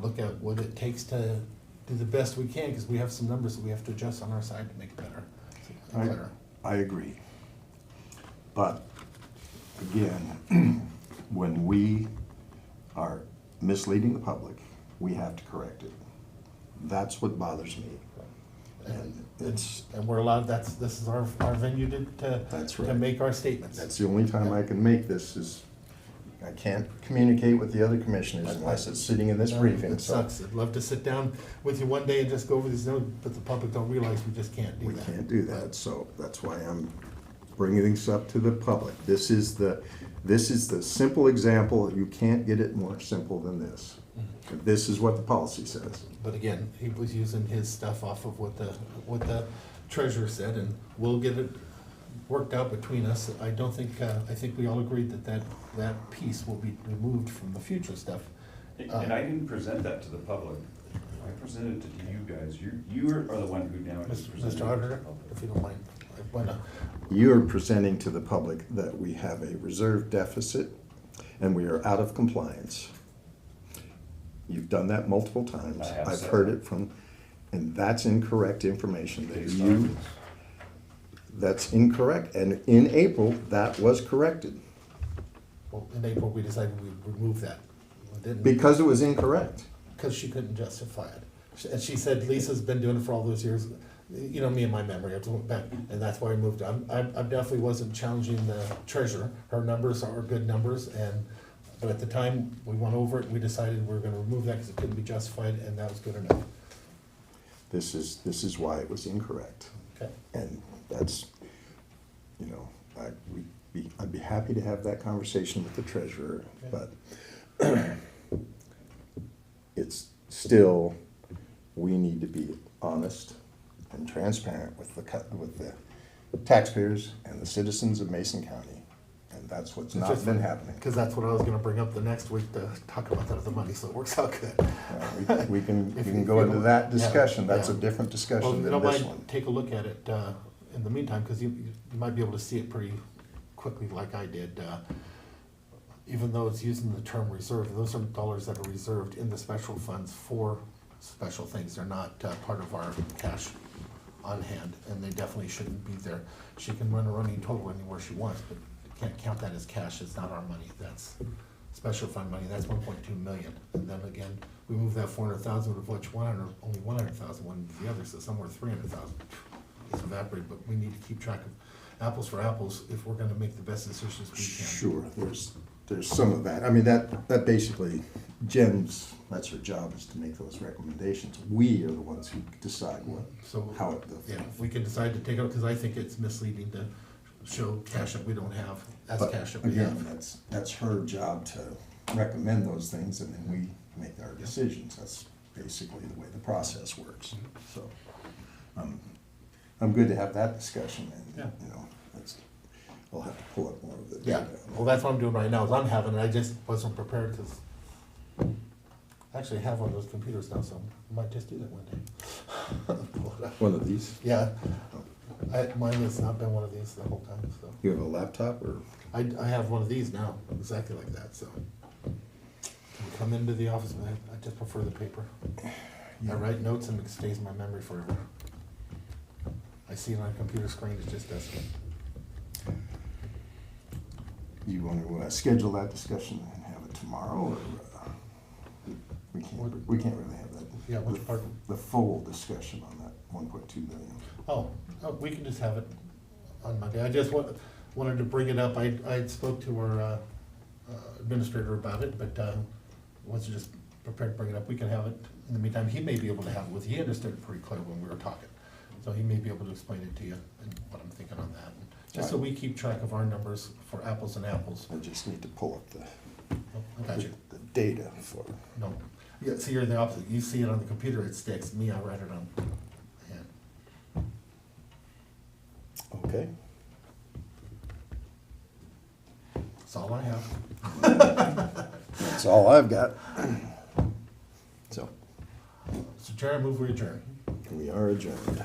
look at what it takes to do the best we can, because we have some numbers that we have to adjust on our side to make it better. and clearer. I agree. But again, when we are misleading the public, we have to correct it. That's what bothers me. And And we're allowed, this is our venue That's to right. make our statements. That's the only time I can make this is, I can't communicate with the other commissioners unless it's sitting in this briefing, It so. sucks. I'd love to sit down with you one day and just go over these notes, but the public don't realize we just can't do We that. can't do that, so that's why I'm bringing this up to the public. This is the simple example. You can't get it more simple than this. This is what the policy says. But again, he was using his stuff off of what the treasurer said, and we'll get it worked out between us. I don't think, I think we all agreed that piece will be removed from the future stuff. And I didn't present that to the public. I presented it to you guys. You are the one who now is presenting it to Mr. the Auditor, public. if you don't mind, I wanna, You're presenting to the public that we have a reserve deficit and we are out of compliance. You've done that multiple times. I have I've said heard that. it from, and that's incorrect information that Based you, on- that's incorrect. And in April, that was corrected well, in April, we decided we'd remove that. We didn't. because it was incorrect. Because she couldn't justify it. And she said, Lisa's been doing it for all those years. You know, me and my memory, I just went back, and that's why I moved on. I definitely wasn't challenging the treasurer. Her numbers are good numbers, but at the time, we went over it, we decided we were gonna remove that because it couldn't be justified, and that was good enough. This is why it was incorrect. Okay. And that's, you know, I'd be happy to have that conversation with the treasurer, but it's still, we need to be honest and transparent with the taxpayers and the citizens of Mason County. And that's what's not been happening. Because that's what I was gonna bring up the next week to talk about that other money, so it works out good. We can If go into that yeah, discussion. That's a yeah. different Well, discussion if you than don't this mind, one. take a look at it in the meantime, because you might be able to see it pretty quickly like I did. Even though it's using the term reserve, those are dollars that are reserved in the special funds for special things. They're not part of our cash on hand, and they definitely shouldn't be there. She can run a running total anywhere she wants, but can't count that as cash. It's not our money. That's special fund money. That's 1.2 million. And then again, we moved that 400,000, of which only 100,000 went into the other, so somewhere 300,000 is evaporated. But we need to keep track of apples for apples if we're gonna make the best decisions we can. Sure, there's some of that. I mean, that basically, Jen's, that's her job, is to make those recommendations. We are the ones who decide So, how it, yeah, we can decide to take it, because I think it's misleading to show cash that we don't have as but cash that we again, have. that's her job to recommend those things, and then we make our decisions. That's basically the way the process works. So, I'm good to have that discussion, Yeah. and, you know, I'll have to pull up more of the Yeah, data. well, that's what I'm doing right now, is I'm having it, I just wasn't prepared, because actually I have one of those computers now, so I might just do that one day. Pull it up. One of these? Yeah, mine has not been one of these the whole time, so. You have a laptop, or? I have one of these now, exactly like that, so. Can you come into the office, but I just prefer the paper. I write notes and it stays in my memory forever. I see it on a computer screen, it just doesn't. You want to schedule that discussion and have it tomorrow, or we can't really have that? Yeah, which part? The full discussion on that 1.2 million. Oh, we can just have it on Monday. I just wanted to bring it up. I spoke to our administrator about it, but wasn't just prepared to bring it up. We can have it in the meantime. He may be able to have it with you. He understood it pretty clear when we were talking. So he may be able to explain it to you and what I'm thinking on that. Just so we keep track of our numbers for apples and apples. I just need to pull up I got you. the data for. No. Yeah, see, you're the opposite. You see it on the computer, it sticks. Me, I write it on hand. Okay. That's all I have. That's all I've got. So, So Chair, I move we adjourn. we are adjourned.